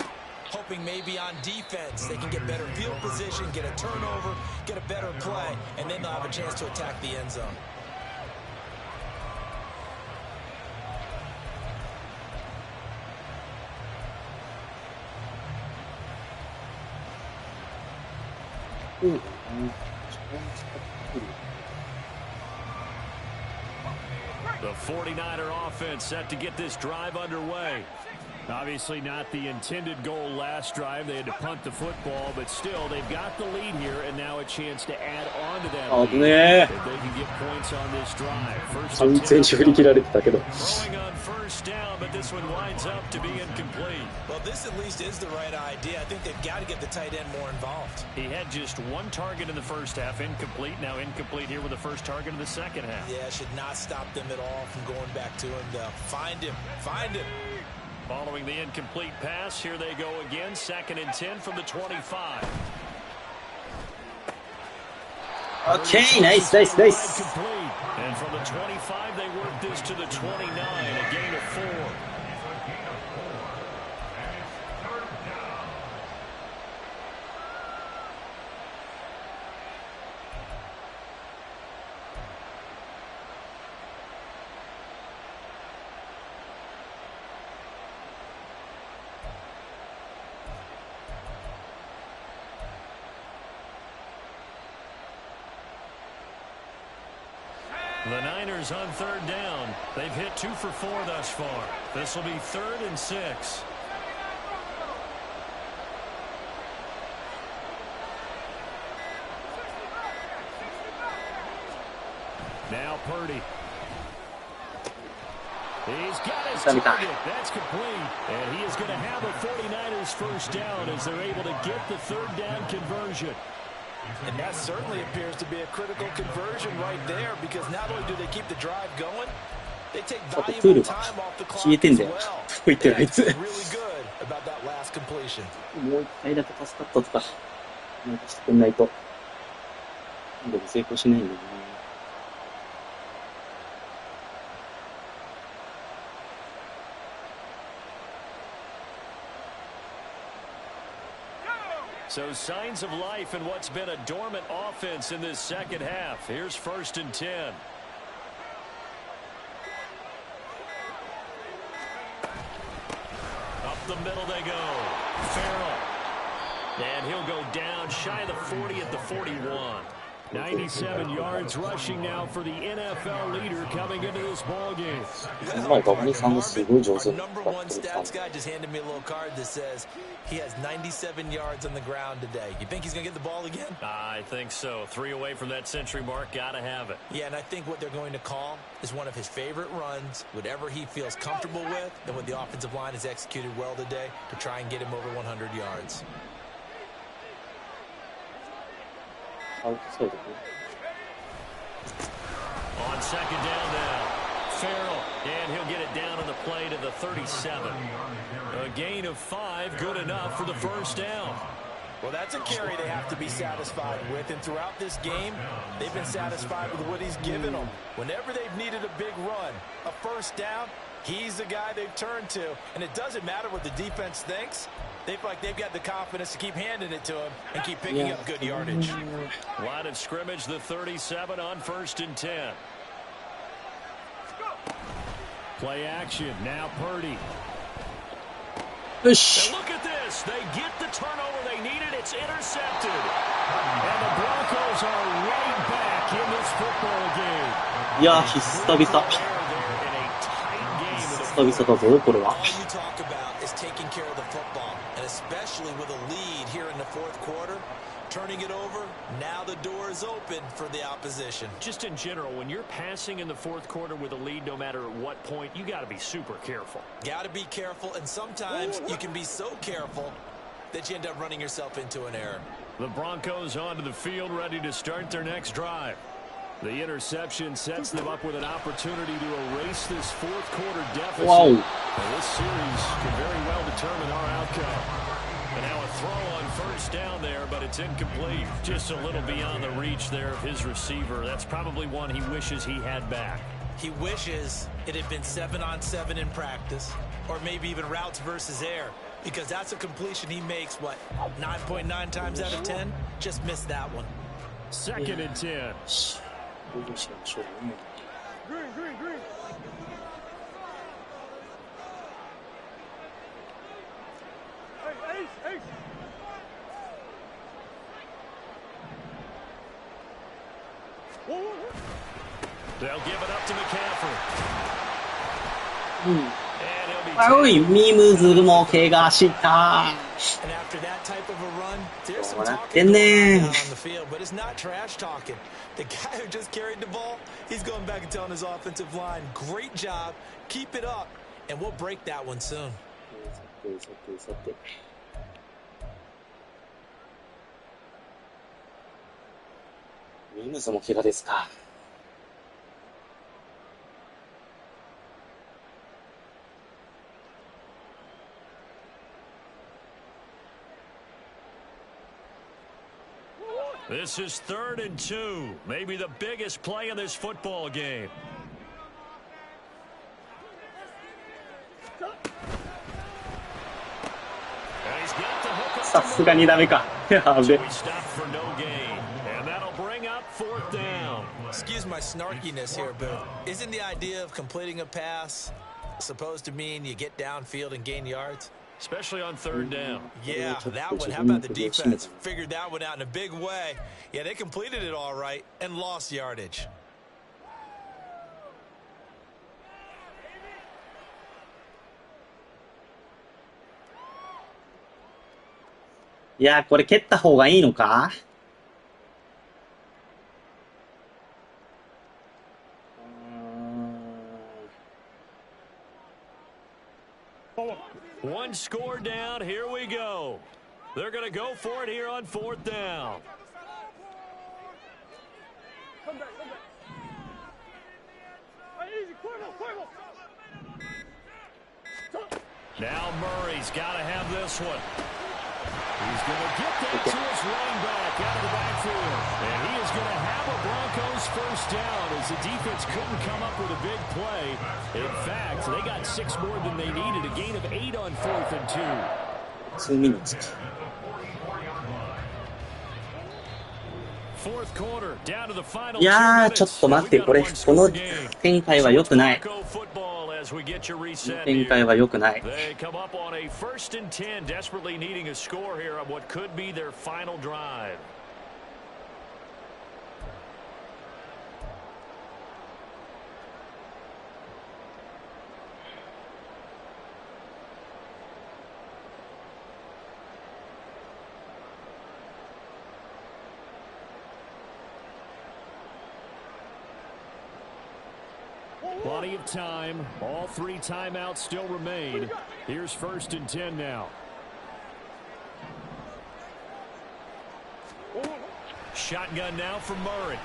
Hoping maybe on defense they can get better field position, get a turnover, get a better play, and then they'll have a chance to attack the end zone. The 49er offense set to get this drive underway. Obviously not the intended goal last drive. They had to punt the football, but still they've got the lead here and now a chance to add on to that lead. If they can get points on this drive. First and 10. Throwing on first down, but this one winds up to be incomplete. Well, this at least is the right idea. I think they've got to get the tight end more involved. He had just 1 target in the first half, incomplete. Now incomplete here with the first target in the second half. Yeah, should not stop them at all from going back to him. They'll find him. Following the incomplete pass, here they go again. 2nd and 10 from the 25. Okay, nice. Complete. And from the 25, they work this to the 29, a gain of 4. The Niners on 3rd down. They've hit 2 for 4 thus far. This will be 3rd and 6. Now Purdy. He's got his target. That's complete. And he is going to have a 49ers first down as they're able to get the 3rd down conversion. And that certainly appears to be a critical conversion right there because not only do they keep the drive going, they take valuable time off the clock as well. They feel really good about that last completion. もう1回だけ助かったとか、なんかしてくんないと、でも成功しないんだよね。So signs of life in what's been a dormant offense in this second half. Here's 1st and 10. Up the middle they go. Farrell. And he'll go down shy of the 40 at the 41. 97 yards rushing now for the NFL leader coming into this ball game. The number 1 stats guy just handed me a little card that says he has 97 yards on the ground today. You think he's going to get the ball again? I think so. 3 away from that century mark. Got to have it. Yeah, and I think what they're going to call is one of his favorite runs, whatever he feels comfortable with, and what the offensive line has executed well today to try and get him over 100 yards. On 2nd down now, Farrell, and he'll get it down on the play to the 37. A gain of 5, good enough for the first down. Well, that's a carry they have to be satisfied with, and throughout this game, they've been satisfied with what he's given them. Whenever they've needed a big run, a first down, he's the guy they've turned to, and it doesn't matter what the defense thinks. They feel like they've got the confidence to keep handing it to him and keep picking up good yardage. Line of scrimmage, the 37 on 1st and 10. Play action. Now Purdy. よし。 And look at this. They get the turnover they needed. It's intercepted. And the Broncos are right back in this football game. いや、久々。久々だぞ、これは。All you talk about is taking care of the football, and especially with a lead here in the fourth quarter. Turning it over, now the door is open for the opposition. Just in general, when you're passing in the fourth quarter with a lead, no matter at what point, you got to be super careful. Got to be careful, and sometimes you can be so careful that you end up running yourself into an error. The Broncos onto the field, ready to start their next drive. The interception sets them up with an opportunity to erase this fourth quarter deficit. Wow. And this series can very well determine our outcome. And now a throw on first down there, but it's incomplete. Just a little beyond the reach there of his receiver. That's probably one he wishes he had back. He wishes it had been 7-on-7 in practice, or maybe even routes versus air, because that's a completion he makes, what, 9.9 times out of 10? Just missed that one. 2nd and 10. どうしましょうね。They'll give it up to McCaffrey. うん。おい、ミームズも怪我した。どうなってんねん。The guy who just carried the ball, he's going back and telling his offensive line, great job, keep it up, and we'll break that one soon. さて。ミームズも怪我ですか。This is 3rd and 2. Maybe the biggest play in this football game. さすがにダメか。やべ。Excuse my snarkiness here, but isn't the idea of completing a pass supposed to mean you get downfield and gain yards? Especially on 3rd down. Yeah, that one. How about the defense? Figured that one out in a big way. Yeah, they completed it all right and lost yardage. いや、これ蹴った方がいいのか？One score down, here we go. They're going to go for it here on 4th down. Now Murray's got to have this one. He's going to get that to his running back out of the backfield. And he is going to have a Broncos first down as the defense couldn't come up with a big play. In fact, they got 6 more than they needed, a gain of 8 on 4th and 2. 2 minutes. Fourth quarter, down to the final いやー、ちょっと待って、この展開は良くない。この展開は良くない。They come up on a 1st and 10, desperately needing a score here on what could be their final drive. Plenty of time. All 3 timeouts still remain. Here's 1st and 10 now. Shotgun now for Murray.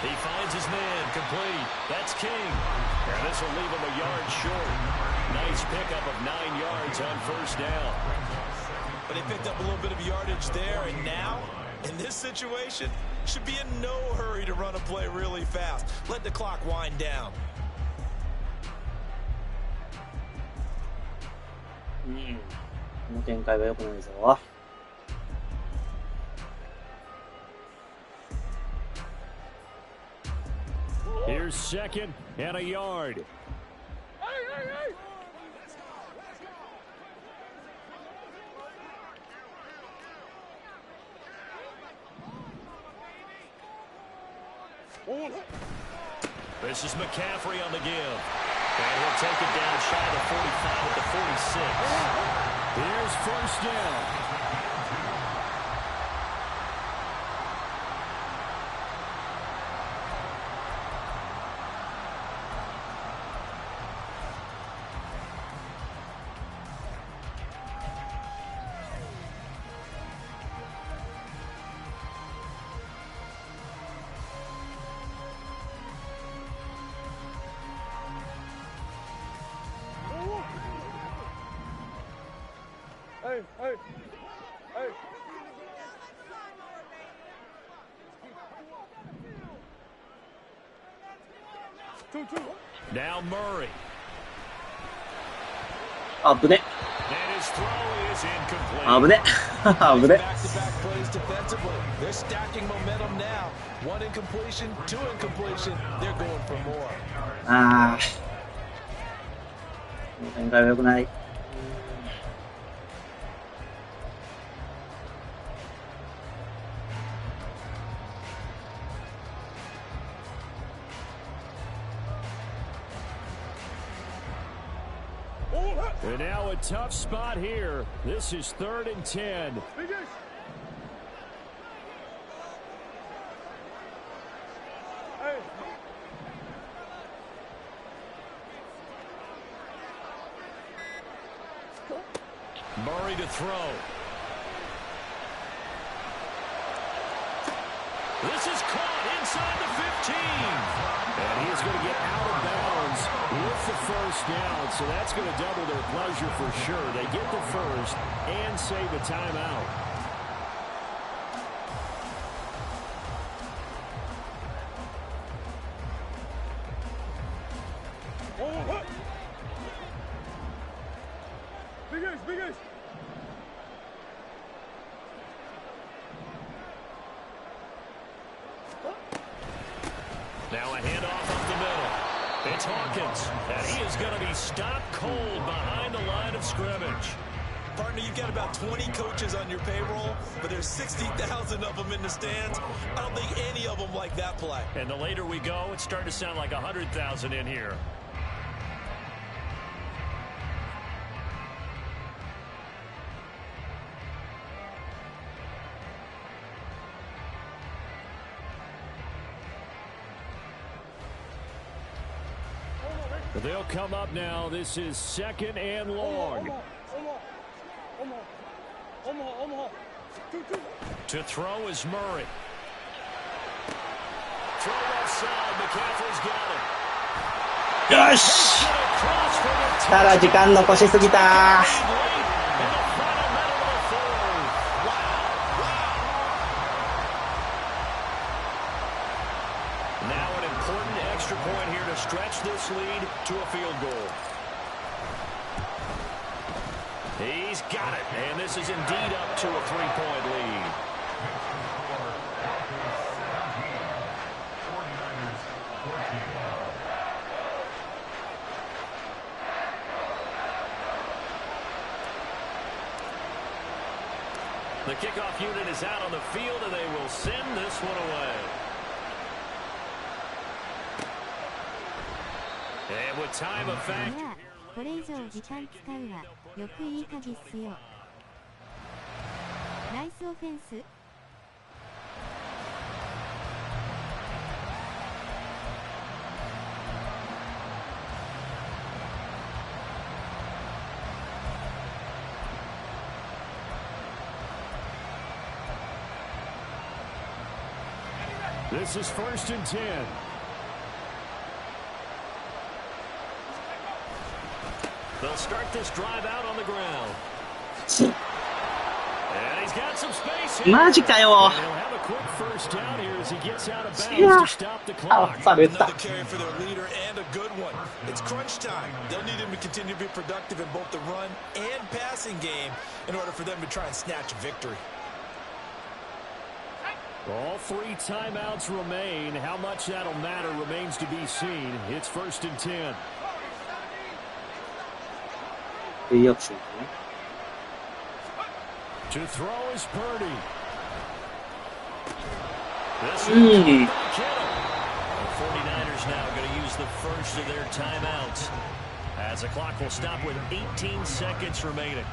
He finds his man, complete. That's King. And this will leave him a yard short. Nice pickup of 9 yards on 1st down. But they picked up a little bit of yardage there, and now, in this situation, should be in no hurry to run a play really fast. Let the clock wind down. この展開は良くないぞ。Here's Here's second and a yard. This is McCaffrey on the give. And he'll take it down shy of the 45 at the 46. Here's first down. Now Murray. 危ね。 And his throw is incomplete. 危ね。危ね。 Back-to-back plays defensively. They're stacking momentum now. One incompletion, two incompletion. They're going for more. ああ。展開は良くない。And now a tough spot here. This is 3rd and 10. Murray to throw. This is caught inside the 15. And he is going to get out of bounds with the first down. So that's going to double their pleasure for sure. They get the first and save a timeout. Now a handoff up the middle. It's Hawkins, and he is going to be stopped cold behind the line of scrimmage. Partner, you've got about 20 coaches on your payroll, but there's 60,000 of them in the stands. I don't think any of them like that play. And the later we go, it's starting to sound like 100,000 in here. They'll come up now. This is 2nd and long. To throw is Murray. Throw offside. McCaffrey's got it. よし。ただ時間残しすぎた。Stretch this lead to a field goal. He's got it, and this is indeed up to a 3-point lead. The kickoff unit is out on the field, and they will send this one away. And with time of fact, これ以上時間使うわ。よくいい鍵っすよ。ナイスオフェンス。This is 1st and 10. They'll start this drive out on the ground. And he's got some space here. マジかよ。 They'll have a quick first down here as he gets out of bounds to stop the clock. Another carry for their leader and a good one. It's crunch time. They'll need him to continue to be productive in both the run and passing game in order for them to try and snatch a victory. All 3 timeouts remain. How much that'll matter remains to be seen. It's 1st and 10. リアクションね。To throw is Purdy. This is うん。 Kittle. The 49ers now going to use the first of their timeouts as the clock will stop with 18 seconds remaining.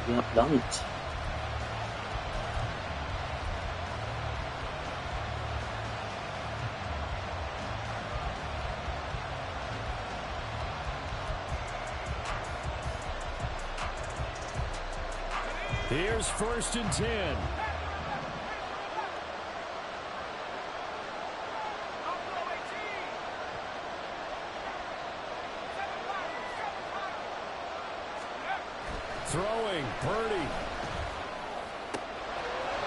いや、ランチ。Here's 1st and 10. Throwing, Purdy.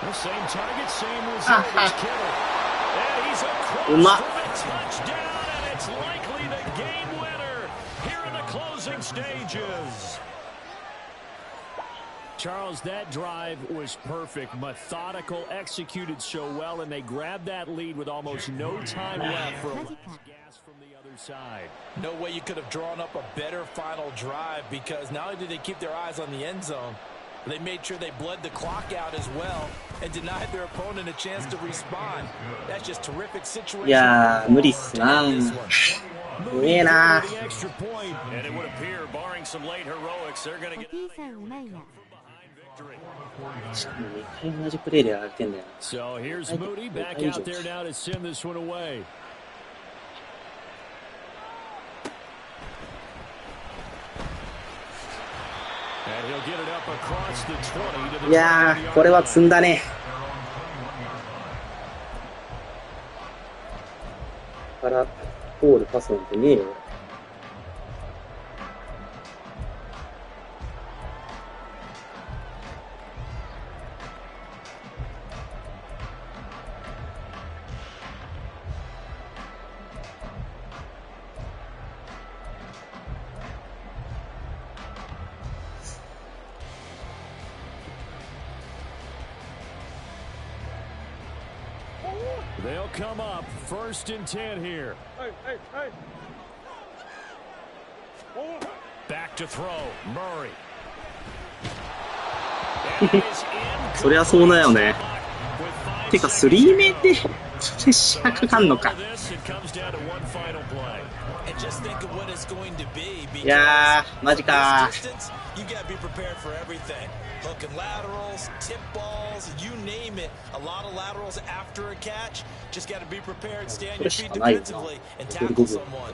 The same target, same result as Kittle. And he's across for a touchdown, and it's likely the game winner here in the closing stages. Charles, that drive was perfect, methodical, executed so well, and they grabbed that lead with almost no time left for a last gas from the other side. No way you could have drawn up a better final drive, because not only did they keep their eyes on the end zone, they made sure they bled the clock out as well and denied their opponent a chance to respond. That's just terrific situation. いやー、無理っすな。うめえな。The extra point, and it would appear, barring some late heroics, they're going to get ホティさんうまいな。 しかも2回同じプレーでやられてんだよ。 So here's Moody back out there now to send this one away. And he'll get it up across the 20 to the いやー、これは積んだね。からポールパスなんてねえよ。They'll come up 1st and 10 here. Back to throw, Murray. そりゃそうだよね。てか、スリー目でプレッシャーかかんのか。いやー、マジかー。Hook and laterals, tip balls, you name it. A lot of laterals after a catch. Just got to be prepared, stay on your feet defensively, and tackle someone.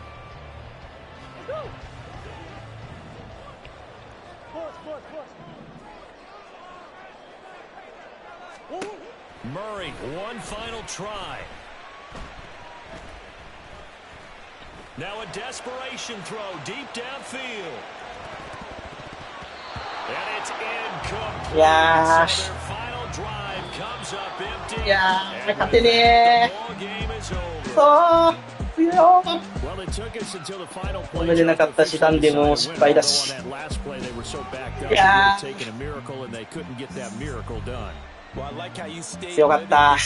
Murray, one final try. Now a desperation throw deep downfield. And it's incomplete. Yeah. So their final drive comes up empty. Yeah, And勝てねー。 the ball game is over. そう強ー。 Well, it took us until the final play. 止めれなかったし、タンデムも失敗だし。いやー。強かった。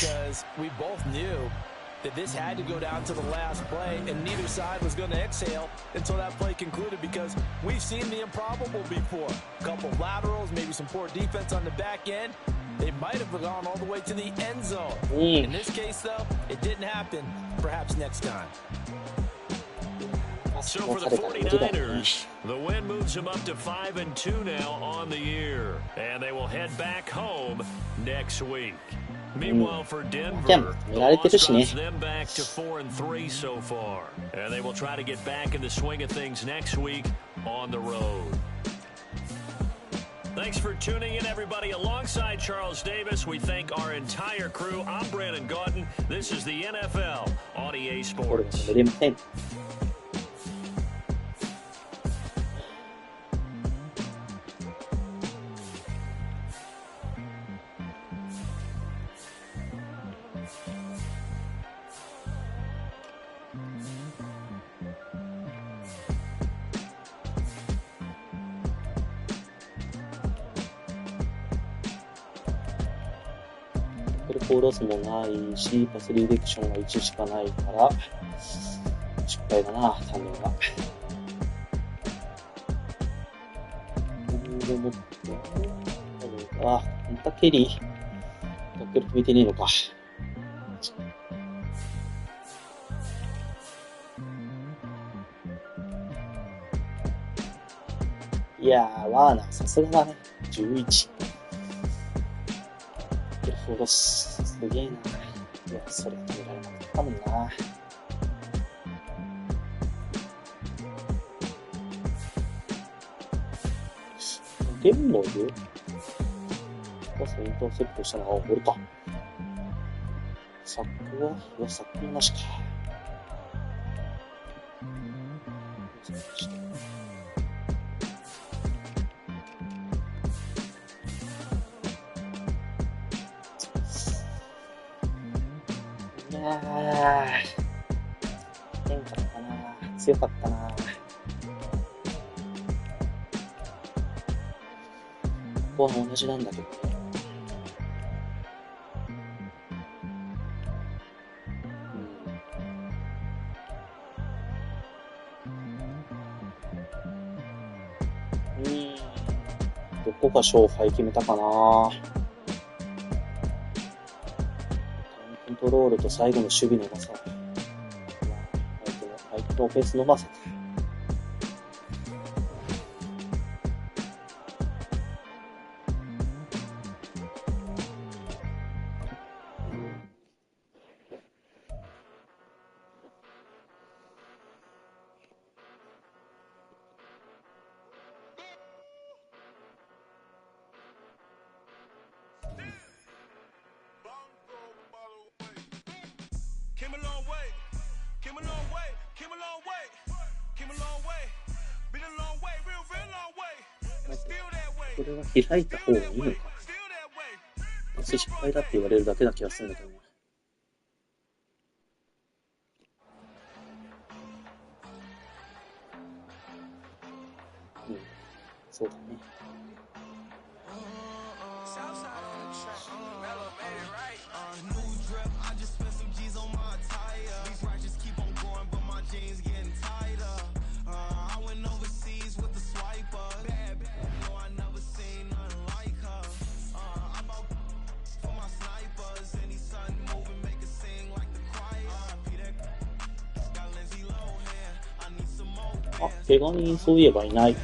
That this had to go down to the last play, and neither side was going to exhale until that play concluded, because we've seen the improbable before. A couple laterals, maybe some poor defense on the back end. They might have gone all the way to the end zone. In this case, though, it didn't happen. Perhaps next time. So for the 49ers, the win moves them up to 5-2 now on the year, and they will head back home next week. Meanwhile, for Denver, the loss drops them back to 4-3 so far, and they will try to get back in the swing of things next week on the road. Thanks for tuning in, everybody. Alongside Charles Davis, we thank our entire crew. I'm Brandon Gaudin. This is the NFL on EA Sports. クルフォーロスもないし、パスリディレクションが1しかないから、失敗だな、タンデンが。でもって、またケリー。タックル決めてねえのか。いやー、ワーナー、さすがだね。11。フォロス、すげえな。いや、それ止められなかったもんな。でもよ。インターセプトしたのは俺か。サックは、サックもなしか。いやー、変かったな。強かったな。ここは同じなんだけどね。どこが勝敗決めたかな。コントロールと最後の守備のうまさ。相手のオフェンスのうまさ。これは開いた方がいいのか。パス失敗だって言われるだけな気がするんだけどな。うん、そうだね。あ、怪我人そういえばいない。よ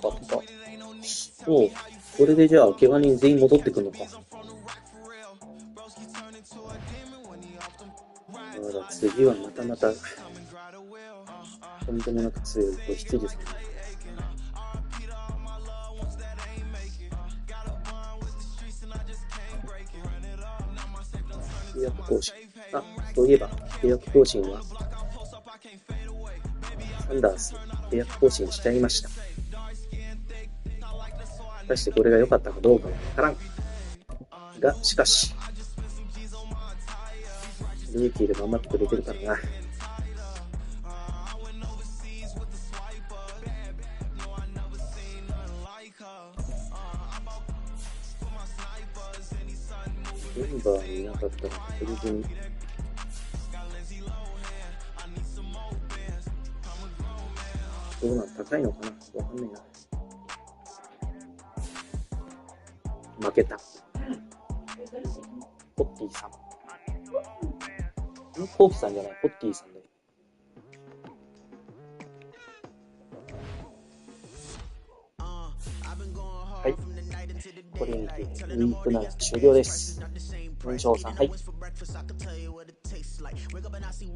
かった。おう、これでじゃあ怪我人全員戻ってくるのか。だから次はまたまたとんでもなく強い子羊さん。契約更新。あ、そういえば契約更新はサンダース契約更新しちゃいました。果たしてこれが良かったかどうかはわからんが、しかしルーキーで頑張ってくれてるからな。メンバーにいなかったら確実にどうなん高いのかな、わかんないな。負けた。ホッティさん。コープさんじゃない、ホッティさんだよ。はい。これにてウィーク7終了です。文章さん、はい。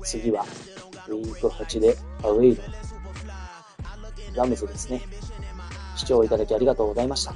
次はウィーク8でアウェイのラムズですね。視聴いただきありがとうございました。